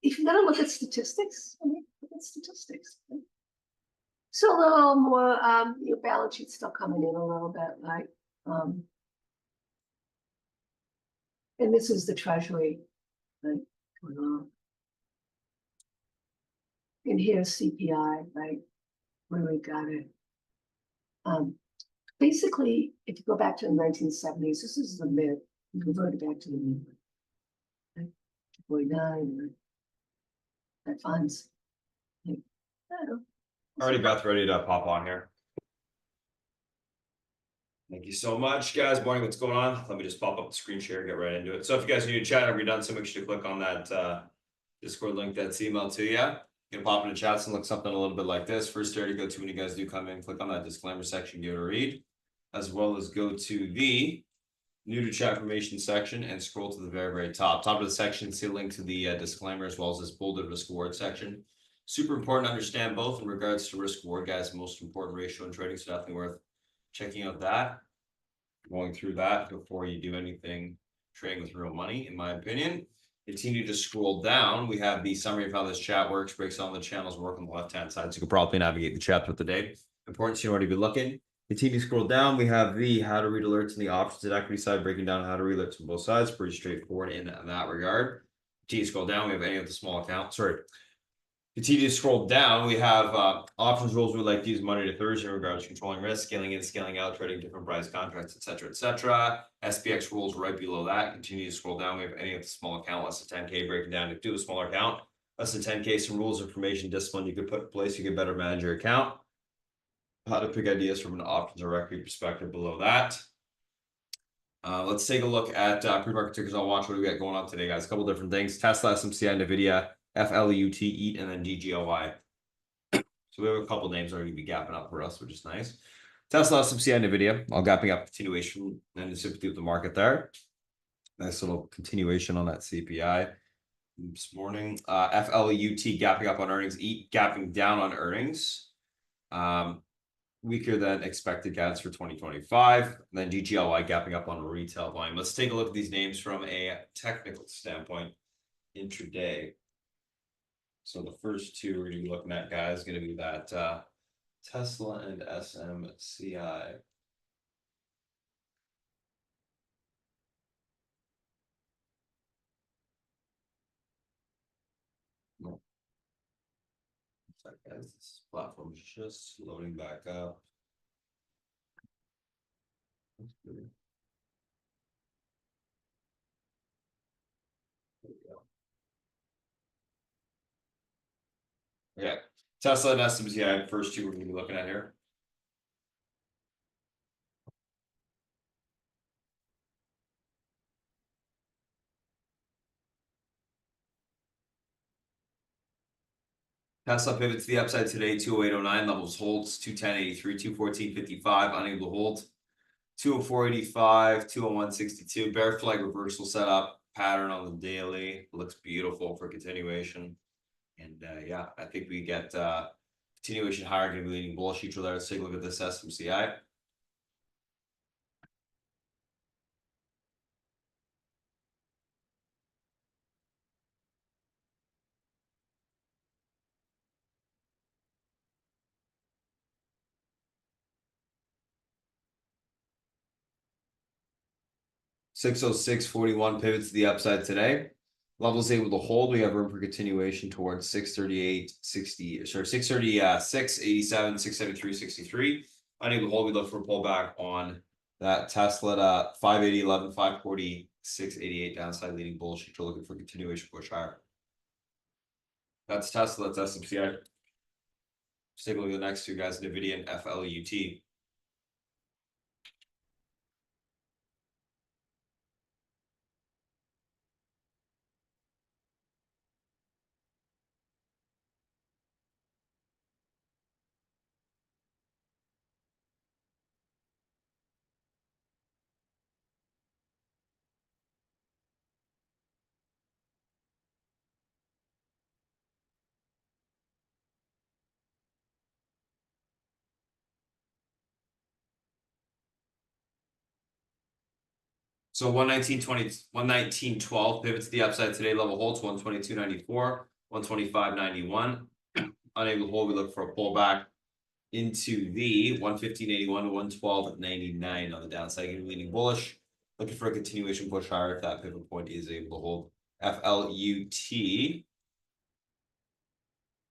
If you're gonna look at statistics, I mean, look at statistics. Right? So a little more, your balance sheet's still coming in a little bit, right? And this is the Treasury, right? Going on. And here's CPI, right? Where we got it. Basically, if you go back to the 1970s, this is the mid. You convert it back to the mid. Right? 49, that funds. Like, I don't know. Already Beth ready to pop on here. Thank you so much, guys. Morning, what's going on? Let me just pop up the screen share, get right into it. So if you guys need to chat, have you done so, make sure to click on that Discord link that's emailed to you. You can pop into chats and look something a little bit like this. First area to go to when you guys do come in, click on that disclaimer section, give it a read, as well as go to the new to chat information section and scroll to the very, very top. Top of the section, see a link to the disclaimer as well as this bolded risk reward section. Super important to understand both in regards to risk reward, guys. Most important ratio in trading, so definitely worth checking out that, going through that before you do anything trading with real money, in my opinion. Continue to scroll down. We have the summary of how this chat works, breaks down the channels work on the left-hand side, so you can probably navigate the chat throughout the day. Important to you already be looking. Continue to scroll down. We have the how to read alerts and the options and equity side, breaking down how to read alerts on both sides. Pretty straightforward in that regard. Continue to scroll down. We have any of the small account. Continue to scroll down. We have options rules. We like to use Monday to Thursday in regards to controlling risk, scaling in, scaling out, trading different price contracts, etc., etc. SPX rules right below that. Continue to scroll down. We have any of the small account less than 10K, breaking down to do a smaller account less than 10K. Some rules, information, discipline you could put in place. You can better manage your account. How to pick ideas from an options or equity perspective below that. Let's take a look at pre-market tickers on watch. What do we got going on today, guys? A couple different things. Tesla, SMCI, NVIDIA, FLUT, EAT, and then DGLY. So we have a couple names already be gapping up for us, which is nice. Tesla, SMCI, NVIDIA, all gapping up, continuation and the sympathy with the market there. Nice little continuation on that CPI this morning. FLUT gapping up on earnings, gapping down on earnings. Weaker than expected guidance for 2025. And then DGLY gapping up on retail volume. Let's take a look at these names from a technical standpoint intraday. So the first two we're gonna be looking at, guys, is gonna be that Tesla and SMCI. Sorry, guys, this platform is just loading back up. There we go. Okay, Tesla and SMCI, first two we're gonna be looking at here. Tesla pivots to the upside today, 208.09 levels holds, 210.83, 214.55, unable to hold, 204.85, 201.62, bear flag reversal setup, pattern on the daily, looks beautiful for continuation. And yeah, I think we get continuation higher, gonna be leaning bullish each other. Let's take a look at this SMCI. $606.41 pivots to the upside today. Levels able to hold. We have room for continuation towards 638.60. Sorry, 636.87, 673.63. Unable to hold. We look for a pullback on that Tesla at 580.11, 546.88 downside, leading bullish. If you're looking for continuation push higher. That's Tesla. That's SMCI. Let's take a look at the next two guys, NVIDIA and FLUT. So 119.12 pivots to the upside today, level holds 122.94, 125.91. Unable to hold, we look for a pullback into the 115.81 to 112.99 on the downside, leaning bullish. Looking for a continuation push higher if that pivot point is able to hold. FLUT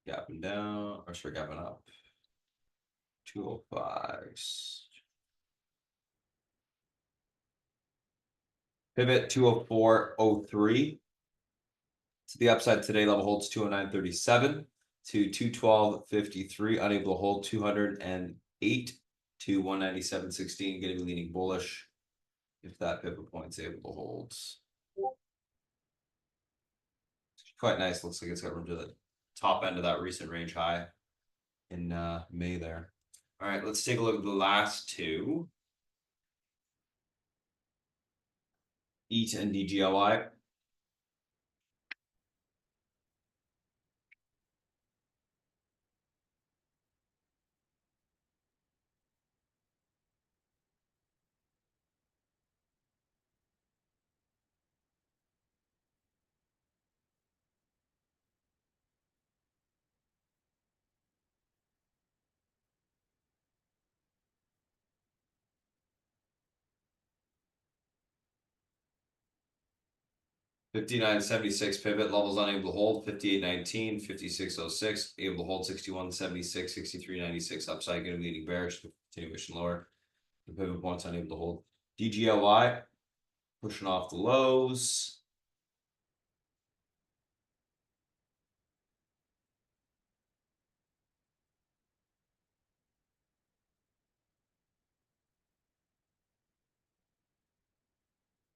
gapping down, or sorry, gapping up. 205. Pivot 204.03 to the upside today, level holds 209.37 to 212.53, unable to hold 208 to 197.16, getting leaning bullish if that pivot point's able to hold. Quite nice. Looks like it's got room to the top end of that recent range high in May there. All right, let's take a look at the last two. EAT and DGLY. $59.76 pivot, levels unable to hold, 58.19, 56.06, able to hold 61.76, 63.96 upside, getting leading bearish, continuation lower. The pivot points unable to hold. DGLY pushing off the lows.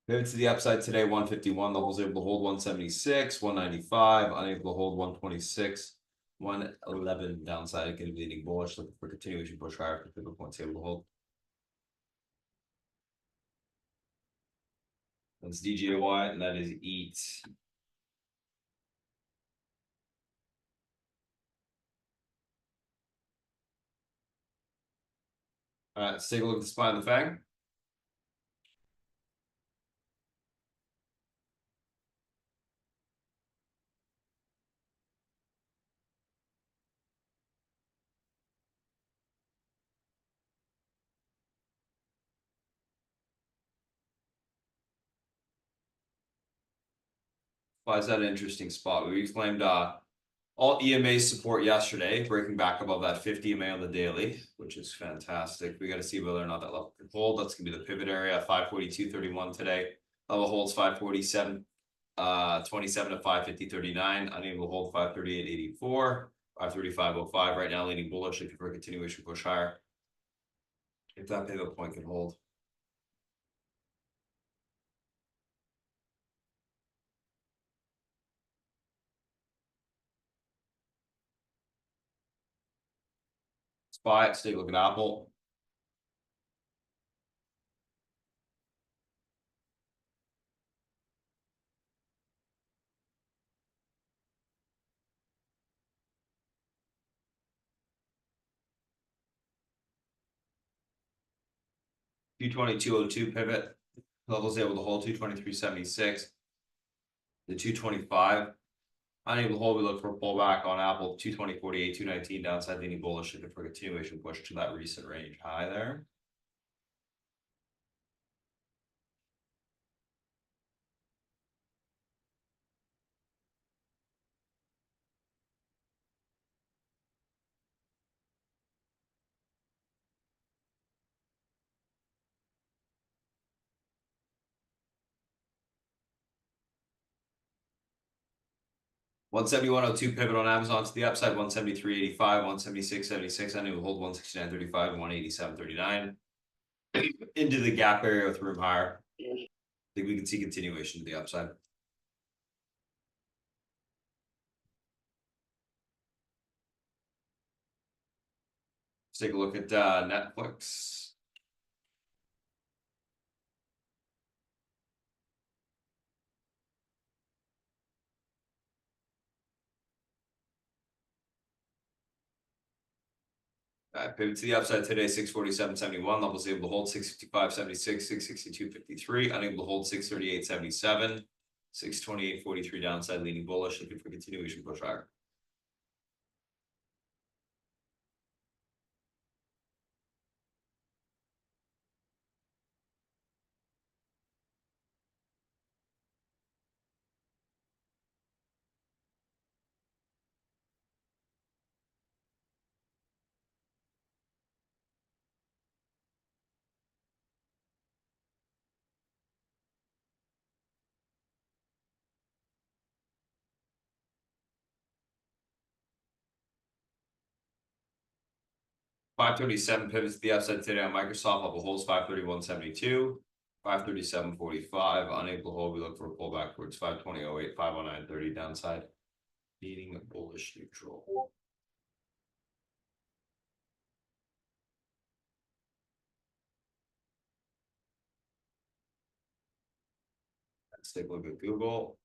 Pivot to the upside today, 151, levels able to hold 176, 195, unable to hold 126, 111 downside, getting leading bullish, looking for continuation push higher for pivot points able to hold. That's DJY, and that is eat. All right, let's take a look at the spine of the fang. Why is that an interesting spot? We claimed all EMA support yesterday, breaking back above that 50 EMA on the daily, which is fantastic. We got to see whether or not that level can hold. That's gonna be the pivot area, 542.31 today. Level holds 547, 27 to 550.39. Unable to hold 538.84, 535.05. Right now, leaning bullish, looking for a continuation push higher. If that pivot point can hold. SPY, let's take a look at Apple. $222.02 pivot. Levels able to hold 223.76. The 225. Unable to hold, we look for a pullback on Apple 220.48, 219 downside leaning bullish, looking for a continuation push to that recent range high there. $171.02 pivot on Amazon to the upside, 173.85, 176.76. Unable to hold 169.35 and 187.39. Into the gap area with room higher. I think we can see continuation to the upside. Let's take a look at Netflix. Pivot to the upside today, 647.71. Levels able to hold 655.76, 662.53. Unable to hold 638.77, 628.43 downside leaning bullish, looking for continuation push higher. $537 pivots to the upside today on Microsoft. Level holds 531.72, 537.45. Unable to hold, we look for a pullback towards 520.08, 509.30 downside, leading bullish neutral. Let's take a look at Google.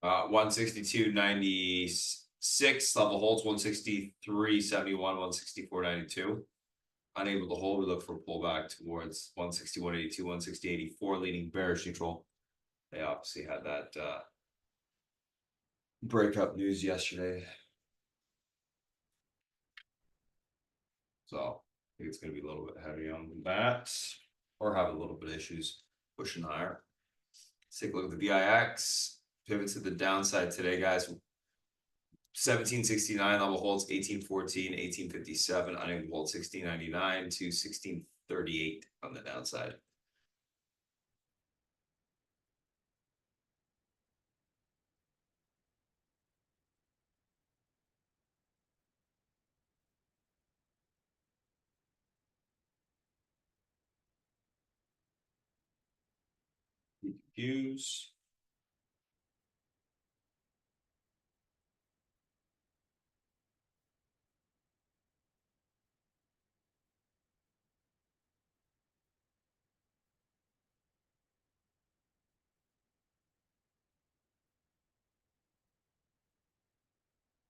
$162.96 level holds 163.71, 164.92. Unable to hold, we look for a pullback towards 161.82, 160.84, leaning bearish neutral. They obviously had that breakup news yesterday. So I think it's going to be a little bit heavy on that, or have a little bit of issues pushing higher. Let's take a look at the VIX. Pivot to the downside today, guys. 1769 level holds 1814, 1857. Unable to hold 1699 to 1638 on the downside. Views.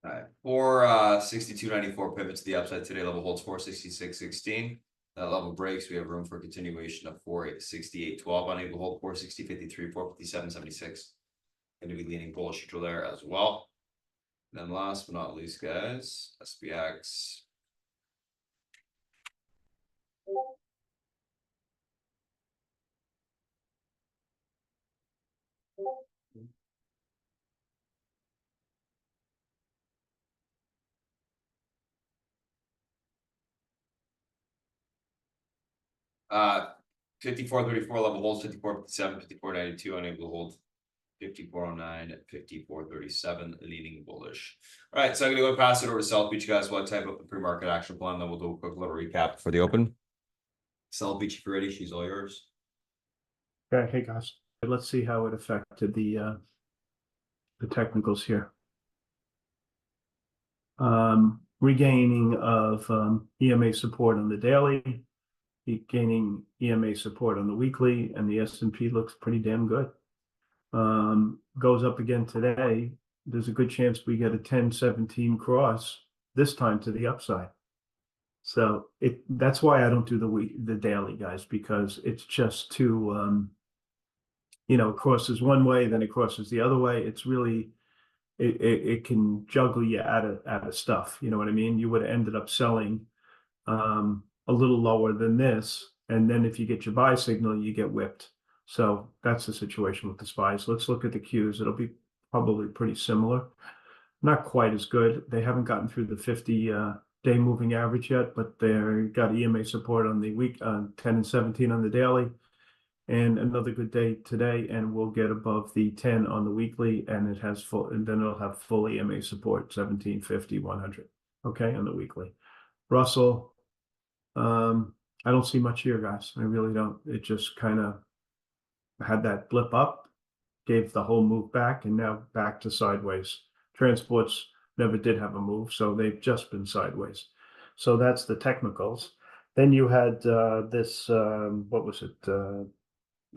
Alright, 462.94 pivot to the upside today, level holds 466.16. That level breaks, we have room for continuation of 468.12, unable to hold 460.53, 457.76. Going to be leaning bullish neutral there as well. And then last but not least, guys, SPX. Uh, 54.34 level holds 54.57, 54.92, unable to hold 54.09, 54.37, leaning bullish. All right, so I'm gonna go pass it over to South Beach, guys. While I type up the pre-market action plan, then we'll do a quick little recap for the open. South Beach, if you're ready, she's all yours. Okay, hey guys, let's see how it affected the technicals here. Regaining of EMA support on the daily, gaining EMA support on the weekly, and the S&P looks pretty damn good. Goes up again today. There's a good chance we get a 10-17 cross this time to the upside. So that's why I don't do the daily, guys, because it's just too it crosses one way, then it crosses the other way. It's really it can juggle you out of stuff. You know what I mean? You would have ended up selling a little lower than this, and then if you get your buy signal, you get whipped. So that's the situation with the SPYs. Let's look at the Qs. It'll be probably pretty similar. Not quite as good. They haven't gotten through the 50-day moving average yet, but they've got EMA support on the week, 10 and 17 on the daily. And another good day today, and we'll get above the 10 on the weekly, and it has full, and then it'll have full EMA support, 17, 50, 100. Okay, on the weekly. Russell, I don't see much here, guys. I really don't. It just kind of had that blip up, gave the whole move back, and now back to sideways. Transports never did have a move, so they've just been sideways. So that's the technicals. Then you had this, what was it?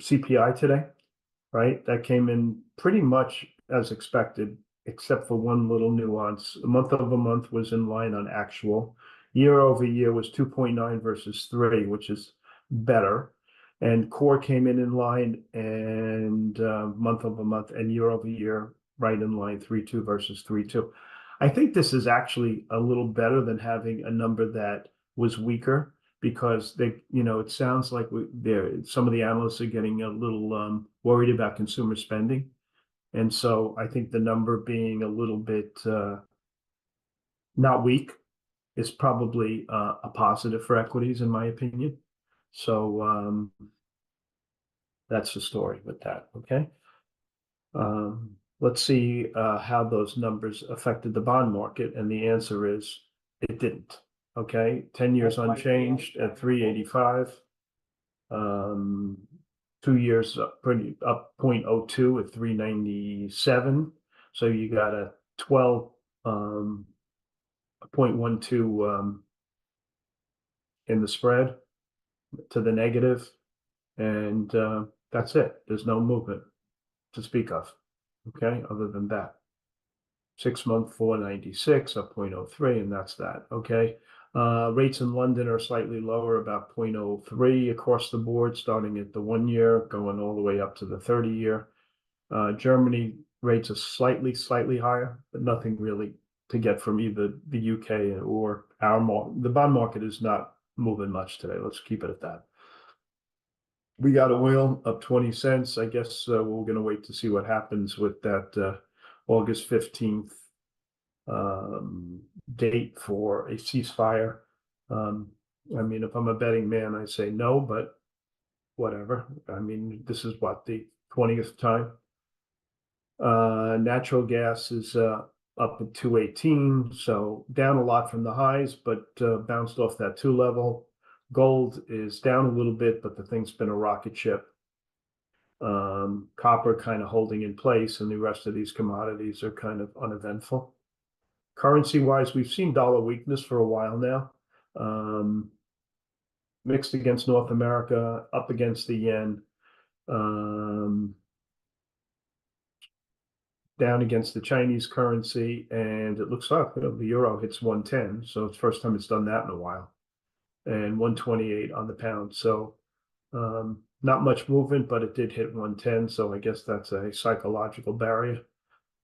CPI today, right? That came in pretty much as expected, except for one little nuance. Month-over-month was in line on actual. Year-over-year was 2.9 versus 3, which is better. And core came in line, and month-over-month and year-over-year right in line, 3.2 versus 3.2. I think this is actually a little better than having a number that was weaker, because it sounds like some of the analysts are getting a little worried about consumer spending. And so I think the number being a little bit not weak is probably a positive for equities, in my opinion. So that's the story with that, okay? Let's see how those numbers affected the bond market, and the answer is it didn't. Okay, 10 years unchanged at 385. 2 years up 0.02 at 397. So you got a 12.12 in the spread to the negative, and that's it. There's no movement to speak of. Okay, other than that. 6 month 496 up 0.03, and that's that. Okay. Rates in London are slightly lower, about 0.03 across the board, starting at the 1 year, going all the way up to the 30-year. Germany rates are slightly higher, but nothing really to get from either the UK or our market. The bond market is not moving much today. Let's keep it at that. We got oil up 20 cents. I guess we're going to wait to see what happens with that August 15th date for a ceasefire. I mean, if I'm a betting man, I say no, but whatever. I mean, this is what, the 20th time. Natural gas is up at 218, so down a lot from the highs, but bounced off that 2 level. Gold is down a little bit, but the thing's been a rocket ship. Copper kind of holding in place, and the rest of these commodities are kind of uneventful. Currency-wise, we've seen dollar weakness for a while now. Mixed against North America, up against the yen. down against the Chinese currency, and it looks like the euro hits 110. So it's the first time it's done that in a while, and 128 on the pound. So not much movement, but it did hit 110. So I guess that's a psychological barrier.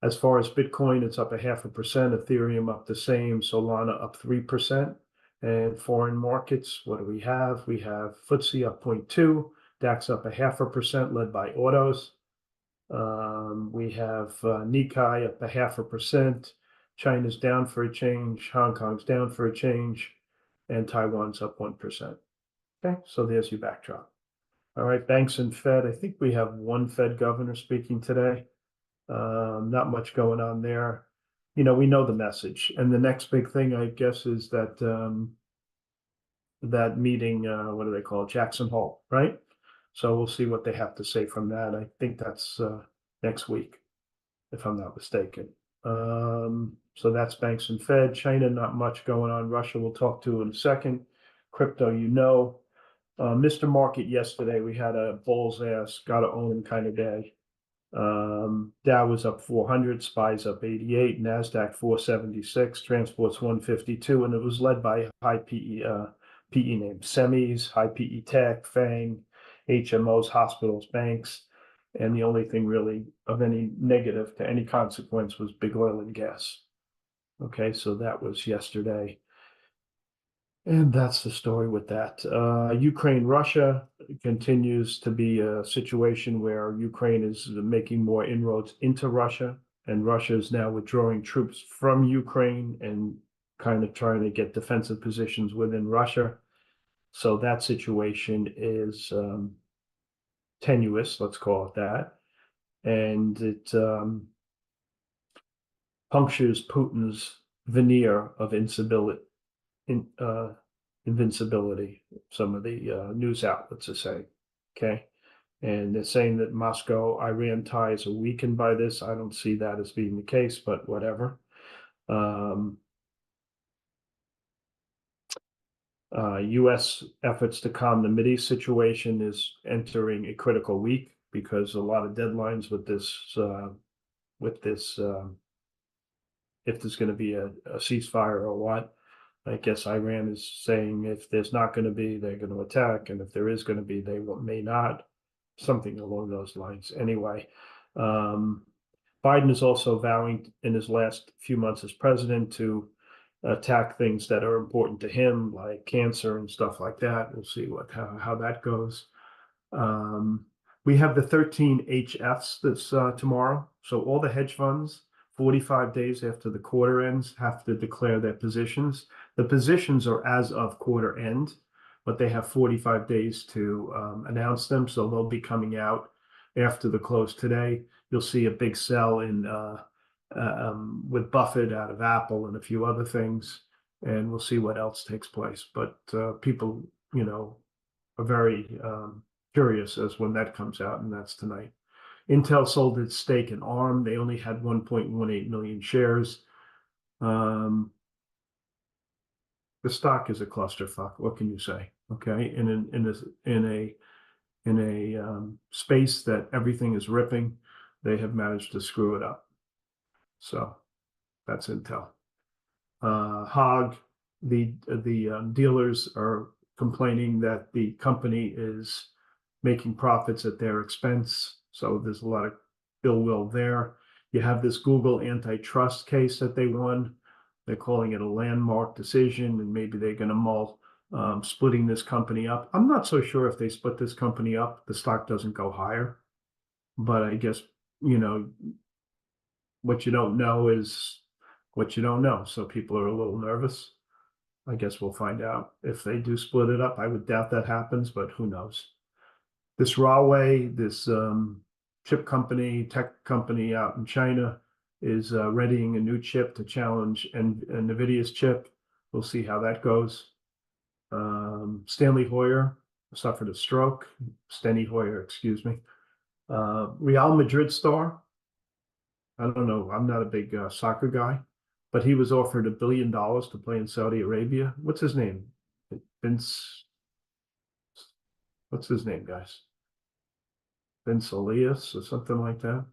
As far as Bitcoin, it's up 0.5%, Ethereum up the same, Solana up 3%. And foreign markets, what do we have? We have FTSE up 0.2, DAX up 0.5%, led by autos. We have Nikkei up 0.5%, China's down for a change, Hong Kong's down for a change, and Taiwan's up 1%. Okay, so there's your backdrop. All right, banks and Fed. I think we have one Fed governor speaking today. Not much going on there. We know the message. And the next big thing, I guess, is that that meeting, what do they call it? Jackson Hole, right? So we'll see what they have to say from that. I think that's next week, if I'm not mistaken. So that's banks and Fed. China, not much going on. Russia, we'll talk to in a second. Crypto, Mr. Market yesterday, we had a bull's ass, gotta own kind of day. Dow was up 400, SPY's up 88, NASDAQ 476, transports 152, and it was led by high PE names, semis, high PE tech, FANG, HMOs, hospitals, banks, and the only thing really of any negative to any consequence was big oil and gas. Okay, so that was yesterday. And that's the story with that. Ukraine, Russia continues to be a situation where Ukraine is making more inroads into Russia, and Russia is now withdrawing troops from Ukraine and kind of trying to get defensive positions within Russia. So that situation is tenuous, let's call it that. And it punctures Putin's veneer of invincibility, some of the news outlets are saying. Okay. And they're saying that Moscow-Iran ties are weakened by this. I don't see that as being the case, but whatever. U.S. efforts to calm the Mideast situation is entering a critical week because a lot of deadlines with this, if there's going to be a ceasefire or what. I guess Iran is saying if there's not going to be, they're going to attack, and if there is going to be, they may not. Something along those lines. Anyway, Biden is also vowing in his last few months as president to attack things that are important to him, like cancer and stuff like that. We'll see how that goes. We have the 13 HFs that's tomorrow. So all the hedge funds, 45 days after the quarter ends, have to declare their positions. The positions are as of quarter end, but they have 45 days to announce them. So they'll be coming out after the close today. You'll see a big sell in with Buffett out of Apple and a few other things, and we'll see what else takes place. But people, are very curious as when that comes out, and that's tonight. Intel sold its stake in ARM. They only had 1.18 million shares. The stock is a clusterfuck. What can you say? Okay, in a space that everything is ripping, they have managed to screw it up. So that's Intel. Hog, the dealers are complaining that the company is making profits at their expense. So there's a lot of ill will there. You have this Google antitrust case that they won. They're calling it a landmark decision, and maybe they're going to mull splitting this company up. I'm not so sure if they split this company up, the stock doesn't go higher. But I guess, what you don't know is what you don't know. So people are a little nervous. I guess we'll find out if they do split it up. I would doubt that happens, but who knows? This Huawei, this chip company, tech company out in China, is readying a new chip to challenge NVIDIA's chip. We'll see how that goes. Stanley Hoyer suffered a stroke. Steny Hoyer, excuse me. Real Madrid star. I don't know. I'm not a big soccer guy, but he was offered $1 billion to play in Saudi Arabia. What's his name? What's his name, guys? Vince Elias or something like that.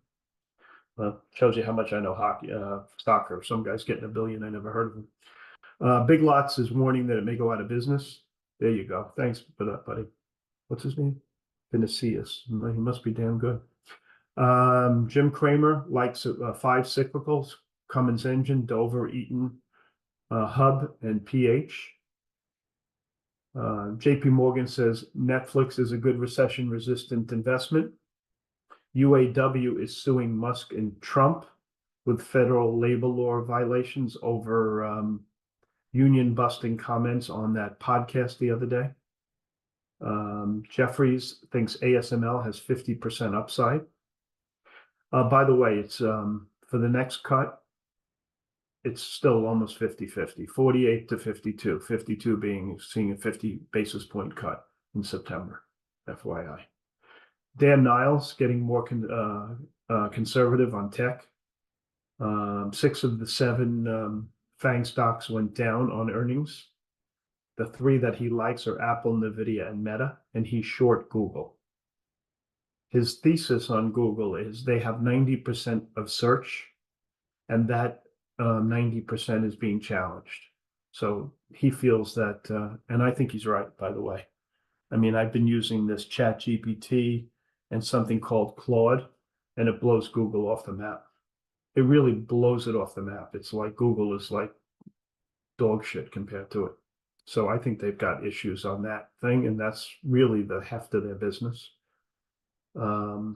Well, shows you how much I know hockey, soccer. Some guy's getting $1 billion. I never heard of him. Big Lots is warning that it may go out of business. There you go. Thanks for that, buddy. What's his name? Vinicius. He must be damn good. Jim Cramer likes 5 cyclicals: Cummins Engine, Dover, Eaton, Hub, and PH. JP Morgan says Netflix is a good recession-resistant investment. UAW is suing Musk and Trump with federal labor law violations over union-busting comments on that podcast the other day. Jeffries thinks ASML has 50% upside. By the way, it's for the next cut, it's still almost 50-50, 48 to 52, 52 being seeing a 50 basis point cut in September, FYI. Dan Niles getting more conservative on tech. 6 of the 7 FANG stocks went down on earnings. The 3 that he likes are Apple, Nvidia, and Meta, and he's short Google. His thesis on Google is they have 90% of search, and that 90% is being challenged. So he feels that, and I think he's right, by the way. I mean, I've been using this ChatGPT and something called Claude, and it blows Google off the map. It really blows it off the map. It's like Google is like dog shit compared to it. So I think they've got issues on that thing, and that's really the heft of their business. But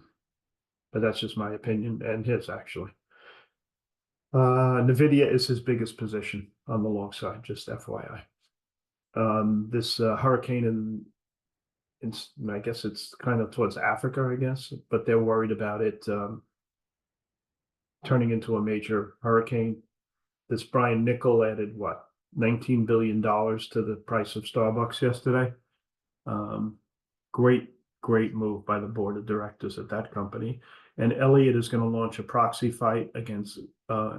that's just my opinion and his, actually. Nvidia is his biggest position on the long side, just FYI. This hurricane in I guess it's kind of towards Africa, I guess, but they're worried about it turning into a major hurricane. This Brian Nickel added what, $19 billion to the price of Starbucks yesterday. Great move by the board of directors at that company. And Elliott is going to launch a proxy fight against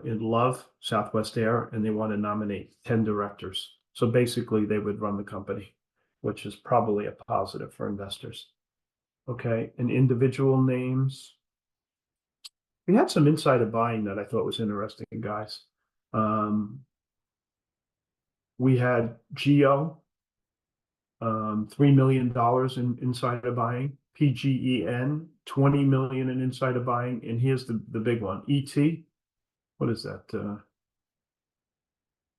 in Love, Southwest Air, and they want to nominate 10 directors. So basically they would run the company, which is probably a positive for investors. Okay, and individual names. We had some insider buying that I thought was interesting, guys. We had Geo, $3 million in insider buying. PGEN, 20 million in insider buying. And here's the big one, ET. What is that?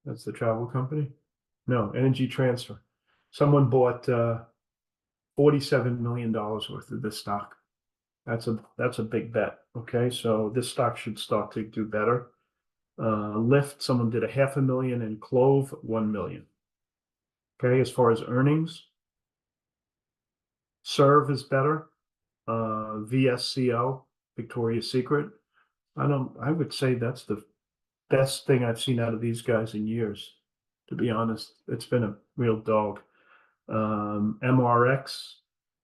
That's the travel company? No, Energy Transfer. Someone bought $47 million worth of this stock. That's a big bet. Okay, so this stock should start to do better. Lyft, someone did $500,000, and Clove, 1 million. Okay, as far as earnings, Serve is better. VSCO, Victoria's Secret. I would say that's the best thing I've seen out of these guys in years. To be honest, it's been a real dog. MRX,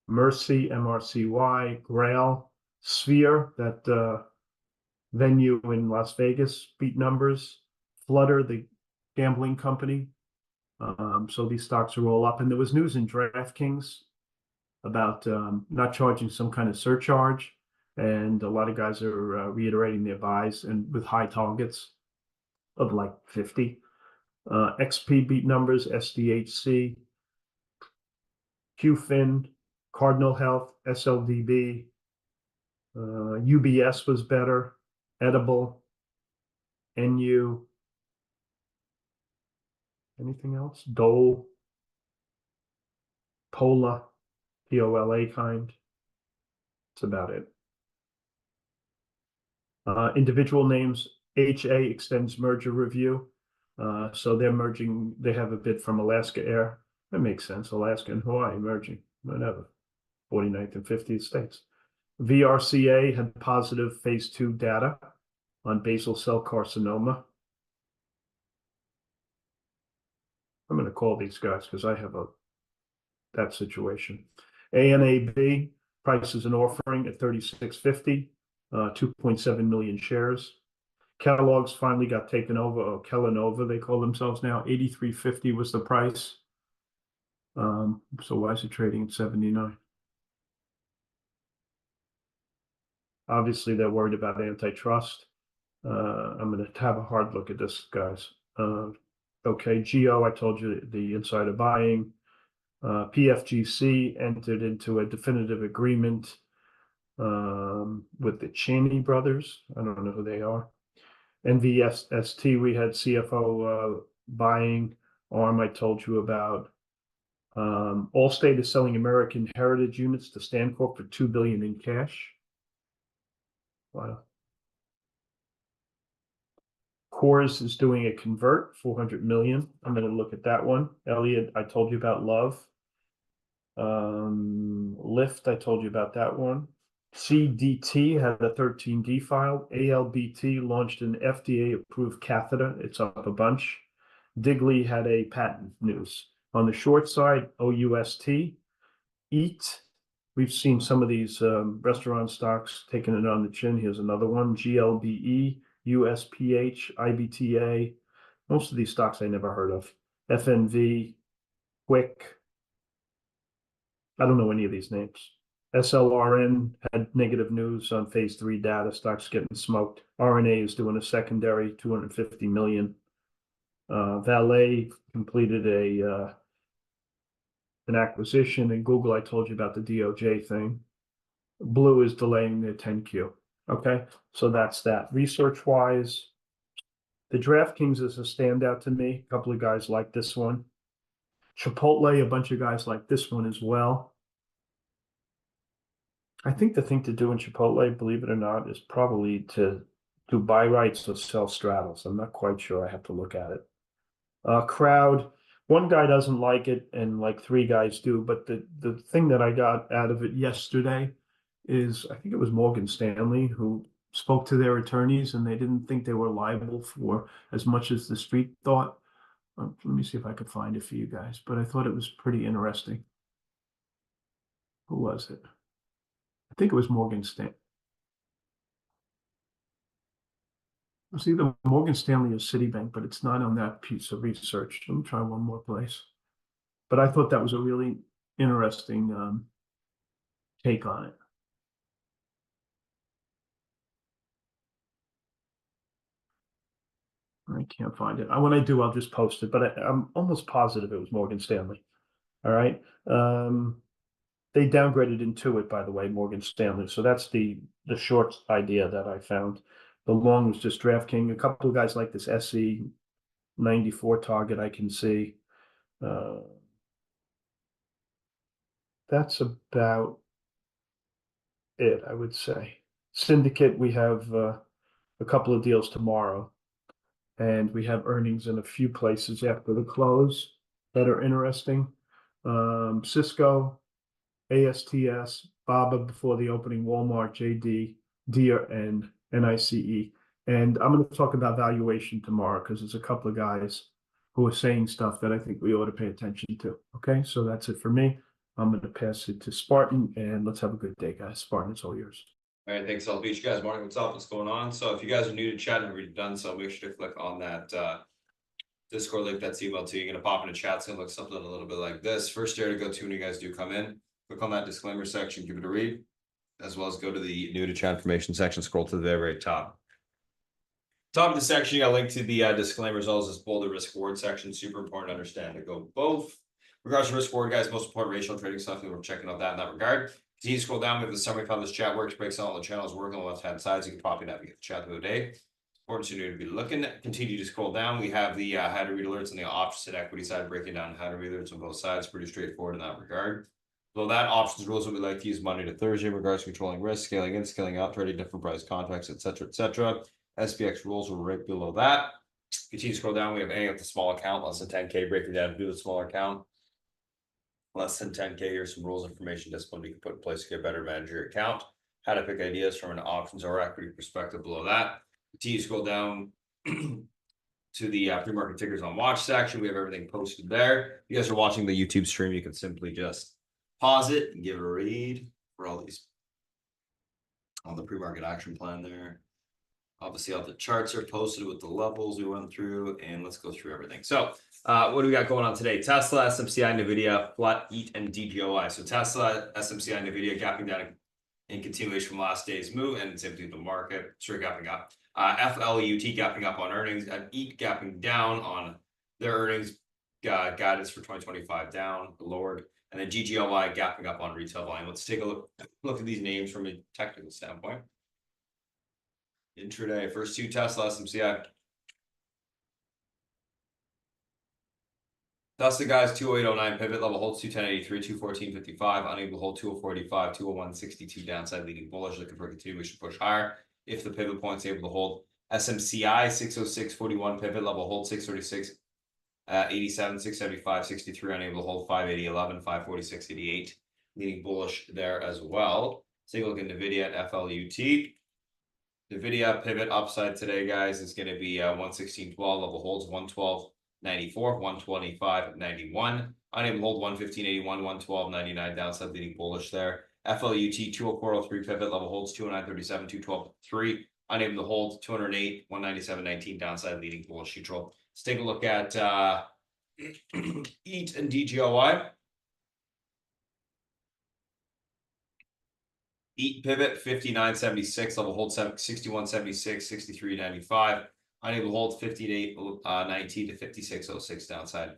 Mercy, MRCY, Grail, Sphere, that venue in Las Vegas, beat numbers. Flutter, the gambling company. So these stocks are all up. And there was news in DraftKings about not charging some kind of surcharge. And a lot of guys are reiterating their buys and with high targets of like 50. XP beat numbers, SDHC, QFin, Cardinal Health, SLDB, UBS was better, Edible, NU, anything else? Dole, Pola, POLA kind. That's about it. Individual names, HA extends merger review. So they're merging, they have a bid from Alaska Air. That makes sense. Alaska and Hawaii merging, whatever. 49th and 50th states. VRCA had positive phase 2 data on basal cell carcinoma. I'm going to call these guys because I have that situation. ANAB prices an offering at $36.50, 2.7 million shares. Kellogg's finally got taken over, or Kellanova, they call themselves now. $83.50 was the price. So why is it trading at 79? Obviously, they're worried about antitrust. I'm going to have a hard look at this, guys. Okay, Geo, I told you the insider buying. PFGC entered into a definitive agreement with the Cheney brothers. I don't know who they are. NVST, we had CFO buying. ARM, I told you about. Allstate is selling American Heritage units to Stancorp for $2 billion in cash. Wow. Coors is doing a convert, 400 million. I'm going to look at that one. Elliott, I told you about Love. Lyft, I told you about that one. CDT had a 13D file. ALBT launched an FDA-approved catheter. It's up a bunch. Digley had a patent news. On the short side, OUST, EAT. We've seen some of these restaurant stocks taking it on the chin. Here's another one, GLBE, USPH, IBTA. Most of these stocks I never heard of. FNV, Quick. I don't know any of these names. SLRN had negative news on phase 3 data, stocks getting smoked. RNA is doing a secondary, 250 million. Valet completed an acquisition, and Google, I told you about the DOJ thing. Blue is delaying their 10Q. Okay, so that's that. Research-wise, the DraftKings is a standout to me. A couple of guys like this one. Chipotle, a bunch of guys like this one as well. I think the thing to do in Chipotle, believe it or not, is probably to do buy rights or sell straddles. I'm not quite sure. I have to look at it. Crowd, one guy doesn't like it and like 3 guys do, but the thing that I got out of it yesterday is, I think it was Morgan Stanley who spoke to their attorneys and they didn't think they were liable for as much as the street thought. Let me see if I could find it for you guys, but I thought it was pretty interesting. Who was it? I think it was Morgan Stanley. It was either Morgan Stanley or Citibank, but it's not on that piece of research. Let me try one more place. But I thought that was a really interesting take on it. I can't find it. When I do, I'll just post it, but I'm almost positive it was Morgan Stanley. All right. They downgraded Intuit, by the way, Morgan Stanley. So that's the short idea that I found. The long was just DraftKings. A couple of guys like this SE 94 target I can see. That's about it, I would say. Syndicate, we have a couple of deals tomorrow. And we have earnings in a few places after the close that are interesting. Cisco, ASTS, BABA before the opening, Walmart, JD, Deere, and NICE. And I'm going to talk about valuation tomorrow because there's a couple of guys who are saying stuff that I think we ought to pay attention to. Okay, so that's it for me. I'm going to pass it to Spartan, and let's have a good day, guys. Spartan, it's all yours. All right, thanks, LP. Guys, morning, what's up? What's going on? So if you guys are new to chat and already done so, make sure to click on that Discord link that's emailed to you. You're going to pop in a chat. It's going to look something a little bit like this. First area to go to when you guys do come in, click on that disclaimer section, give it a read, as well as go to the new to chat information section, scroll to the very, very top. Top of the section, you got a link to the disclaimer as well as this boulder risk reward section. Super important to understand to go both. Regards to risk reward, guys, most important ratio trading stuff. We're checking out that in that regard. Continue to scroll down. We have the summary of how this chat works, breaks down all the channels work on the left hand side. So you can copy that. We get the chat of the day. Important to be looking. Continue to scroll down. We have the how to read alerts on the opposite equity side, breaking down how to read alerts on both sides. Pretty straightforward in that regard. Below that, options rules that we like to use Monday to Thursday in regards to controlling risk, scaling in, scaling out, trading different price contracts, etc., etc. SPX rules are right below that. Continue to scroll down. We have A at the small account, less than 10K, breaking down to do the smaller account. Less than 10K, here's some rules, information, discipline you can put in place to get better manage your account. How to pick ideas from an options or equity perspective below that. Continue to scroll down to the pre-market tickers on watch section. We have everything posted there. If you guys are watching the YouTube stream, you can simply just pause it and give it a read for all these on the pre-market action plan there. Obviously, all the charts are posted with the levels we went through, and let's go through everything. So, what do we got going on today? Tesla, SMCI, NVIDIA, flat, EAT, and DGOI. So Tesla, SMCI, NVIDIA gapping down in continuation from last day's move, and same thing with the market, sure gapping up. FLUT gapping up on earnings, and EAT gapping down on their earnings guidance for 2025 down, lowered, and then GGLY gapping up on retail volume. Let's take a look at these names from a technical standpoint. Intraday, first two Tesla SMCI. That's the guys 208.09 pivot level holds 210.83, 214.55, unable to hold 204.85, 201.62 downside leading bullish, looking for a continuation push higher. If the pivot point's able to hold SMCI 606.41 pivot level hold 636, 87, 675, 63, unable to hold 580.11, 546.88, leading bullish there as well. Take a look at NVIDIA and FLUT. NVIDIA pivot upside today, guys, is going to be 116.12 level holds 112.94, 125.91, unable to hold 115.81, 112.99 downside leading bullish there. FLUT 204.03 pivot level holds 209.37, 212.3, unable to hold 208, 197.19 downside leading bullish neutral. Let's take a look at EAT and DGLY. EAT pivot 59.76 level hold 61.76, 63.95. Unable to hold 58.19 to 56.06 downside.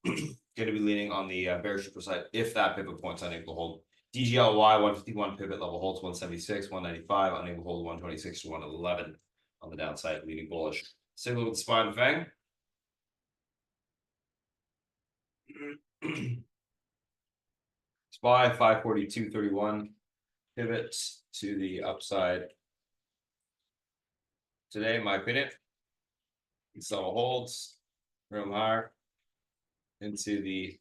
Going to be leaning on the bearish side if that pivot point's unable to hold. DGLY 151 pivot level holds 176, 195, unable to hold 126 to 111 on the downside, leaning bullish. Let's take a look at SPY and FANG. SPY 542.31 pivots to the upside today, in my opinion. These level holds room higher into the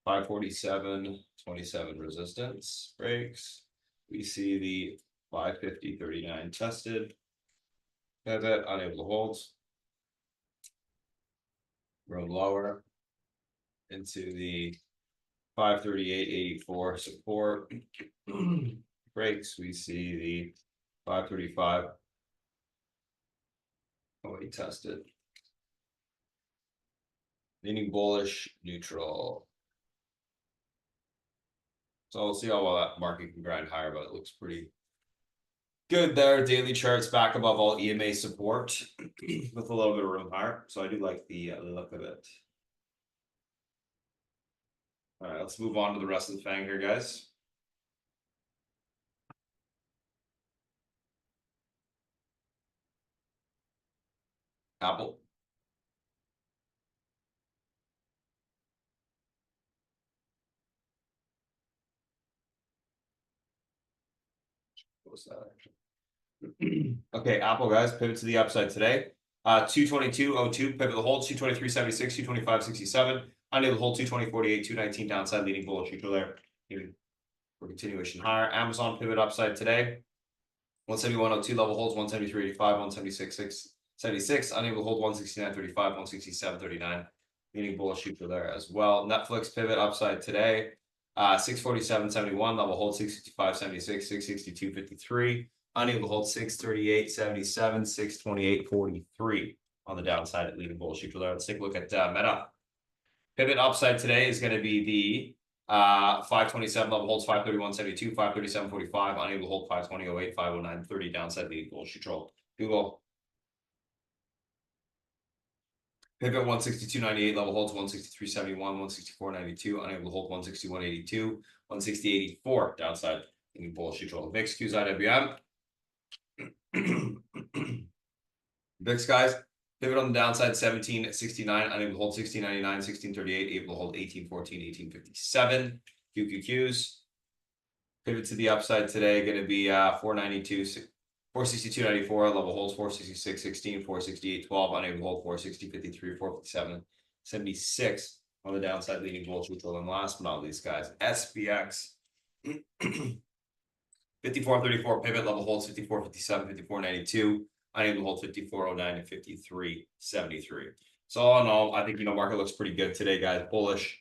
547.27 resistance breaks. We see the 550.39 tested. Pivot unable to hold. Room lower into the 538.84 support. Breaks. We see the 535. Already tested. Leaning bullish, neutral. So we'll see how well that market can grind higher, but it looks pretty good there. Daily charts back above all EMA support with a little bit of room higher. So I do like the look of it. All right, let's move on to the rest of the FANG here, guys. Apple. What's that actually? Okay, Apple, guys, pivot to the upside today. 222.02 pivot the hold 223.76, 225.67, unable to hold 220.48, 219 downside leading bullish neutral there. For continuation higher. Amazon pivot upside today. 171.02 level holds 173.85, 176.76, unable to hold 169.35, 167.39, leading bullish neutral there as well. Netflix pivot upside today. 647.71 level hold 665.76, 662.53. Unable to hold 638.77, 628.43 on the downside at leading bullish neutral there. Let's take a look at Meta. Pivot upside today is going to be the 527 level holds 531.72, 537.45. Unable to hold 520.08, 509.30 downside leading bullish neutral. Google. Pivot 162.98 level holds 163.71, 164.92. Unable to hold 161.82, 160.84 downside leading bullish neutral. VIX Qs IWM. VIX guys, pivot on the downside 17.69, unable to hold 16.99, 16.38, able to hold 18.14, 18.57. QQQs. Pivot to the upside today, going to be 492, 462.94, level holds 466.16, 468.12, unable to hold 460.53, 457.76 on the downside, leading bullish neutral. And last but not least, guys, SPX. 54.34 pivot level holds 54.57, 54.92, unable to hold 54.09 to 53.73. So all in all, I think market looks pretty good today, guys. Bullish,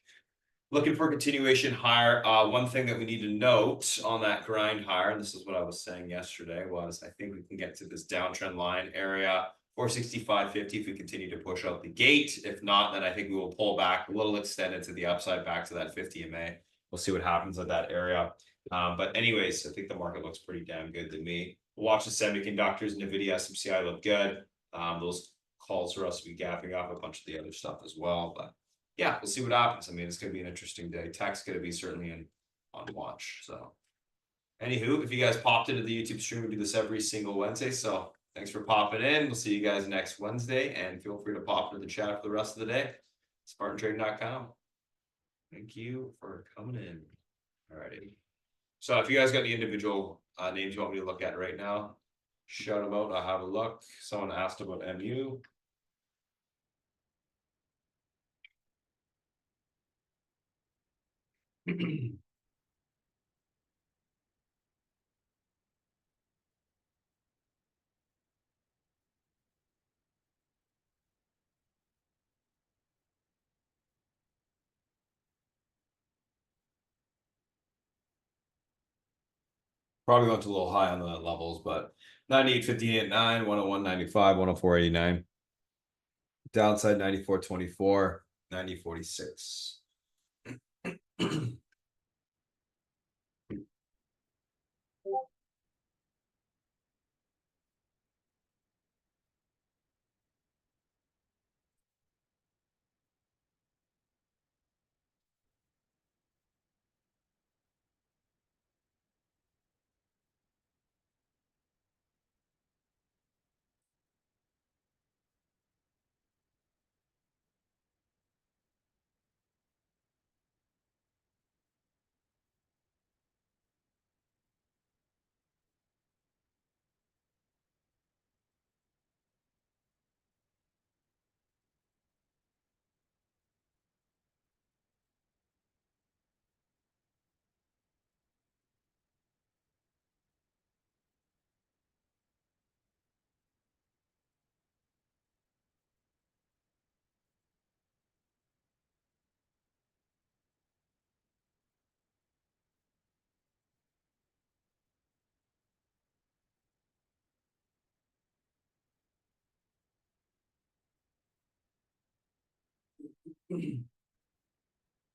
looking for continuation higher. One thing that we need to note on that grind higher, and this is what I was saying yesterday, was I think we can get to this downtrend line area 465.50 if we continue to push out the gate. If not, then I think we will pull back a little, extended to the upside back to that 50 MA. We'll see what happens at that area. But anyways, I think the market looks pretty damn good to me. We'll watch the semiconductors, Nvidia, SMCI look good. Those calls for us to be gapping up a bunch of the other stuff as well, but yeah, we'll see what happens. I mean, it's gonna be an interesting day. Tech's gonna be certainly on watch, so. Anywho, if you guys popped into the YouTube stream, we do this every single Wednesday, so thanks for popping in. We'll see you guys next Wednesday, and feel free to pop into the chat for the rest of the day. SpartanTrading.com. Thank you for coming in. Alrighty. So if you guys got the individual names you want me to look at right now, shout them out. I'll have a look. Someone asked about MU. Probably went a little high on the levels, but 98.58.9, 101.95, 104.89. Downside 94.24, 90.46.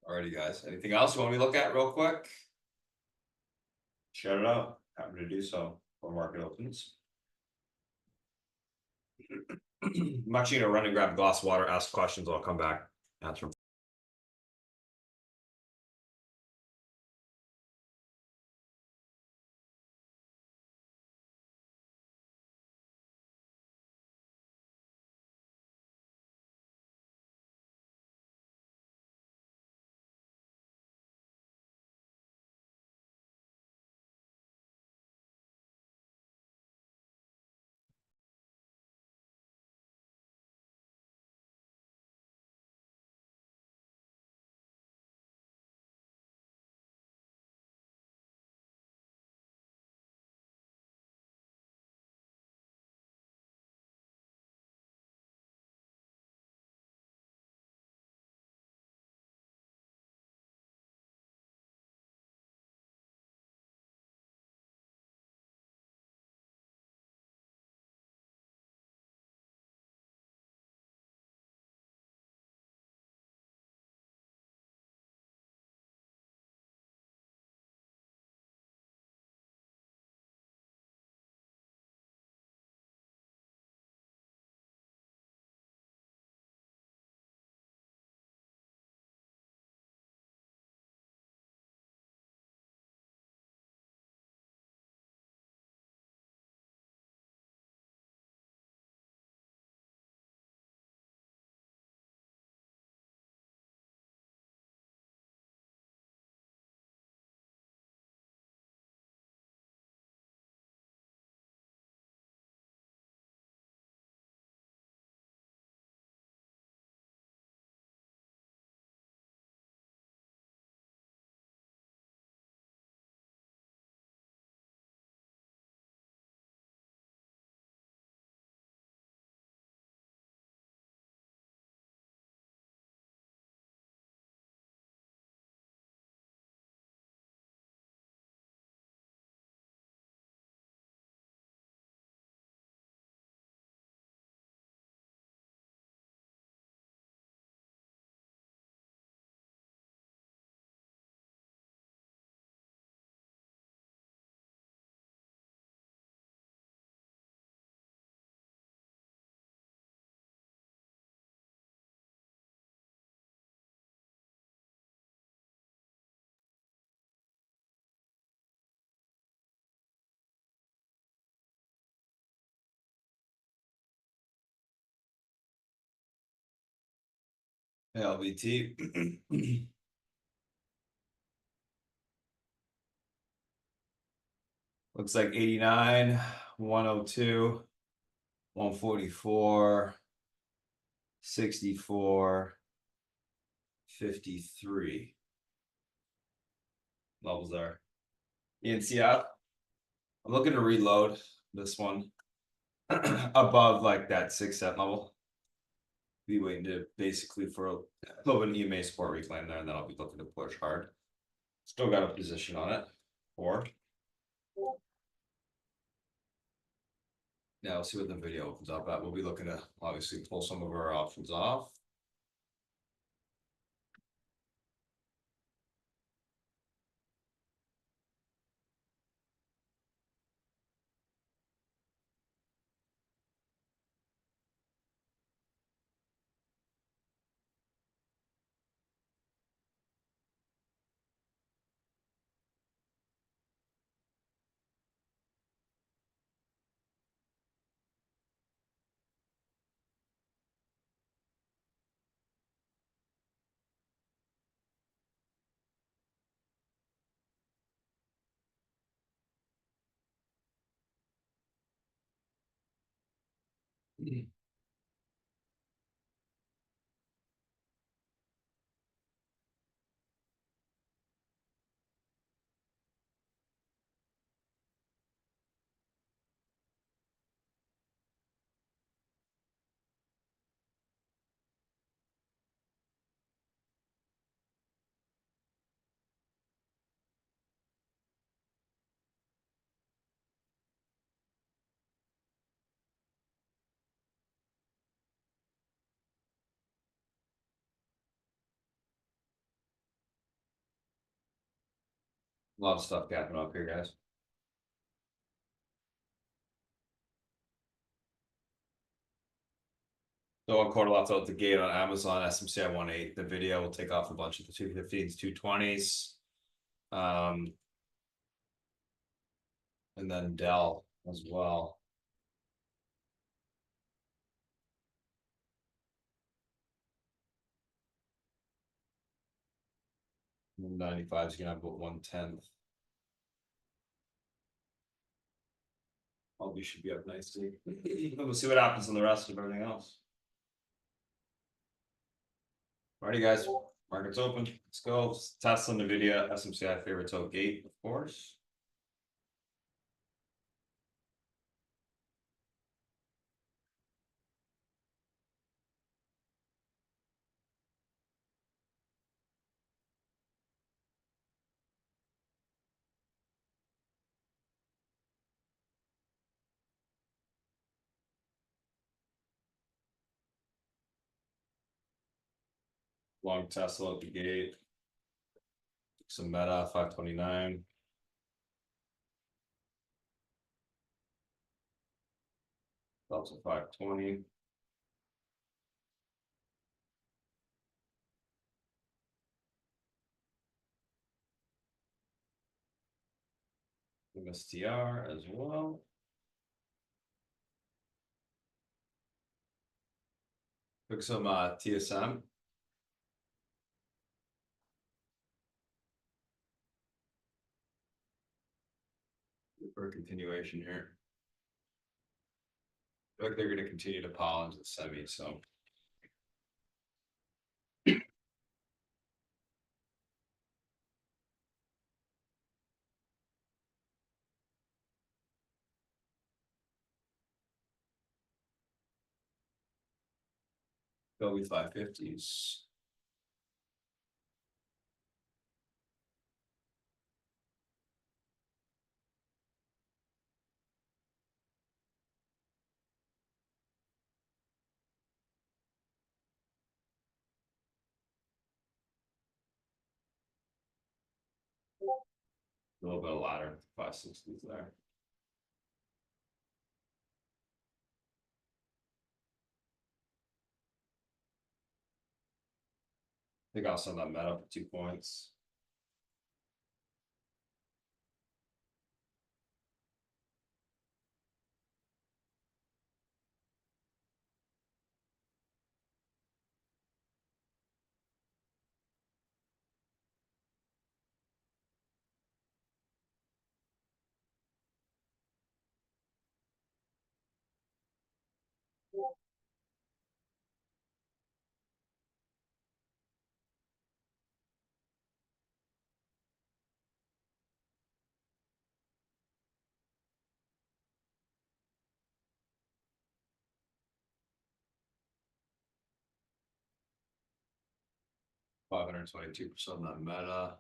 Alrighty, guys. Anything else you want me to look at real quick? Shout it out. Happy to do so before market opens. I'm actually gonna run and grab a glass of water, ask questions, I'll come back, answer them. LBT. Looks like 89, 102, 144, 64, 53. Levels there. ENCF. I'm looking to reload this one above like that 6 cent level. Be waiting to basically for a little bit of EMA support reclaim there, and then I'll be looking to push hard. Still got a position on it. Or now we'll see what the video opens up at. We'll be looking to obviously pull some of our options off. A lot of stuff gapping up here, guys. So one quarter left out the gate on Amazon, SMCI 1.8. The video will take off a bunch of the 215s, 220s. And then Dell as well. And 95 is gonna have about 1/10. All these should be up nicely. We'll see what happens in the rest of everything else. Alrighty, guys, market's open. Let's go. Tesla, Nvidia, SMCI favorites out gate, of course. Long Tesla at the gate. Some Meta 529. Also 520. MSTR as well. Took some TSM. For a continuation here. I feel like they're going to continue to pile into the semi, so. Go with 550s. A little bit of ladder, 560s there. I think I'll send that Meta for 2 points. 522% on that meta.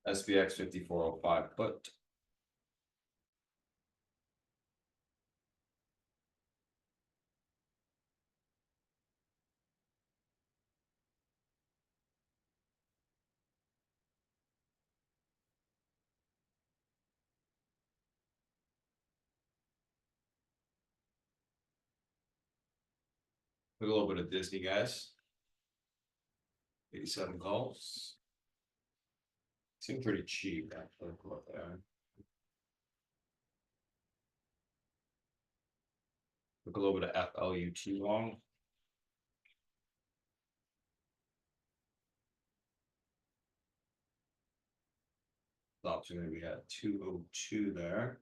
SPX 5405 put. A little bit of Disney, guys. 87 calls. Seem pretty cheap, actually. What they are. Look a little bit of FLUT long. Stops are going to be at 202 there.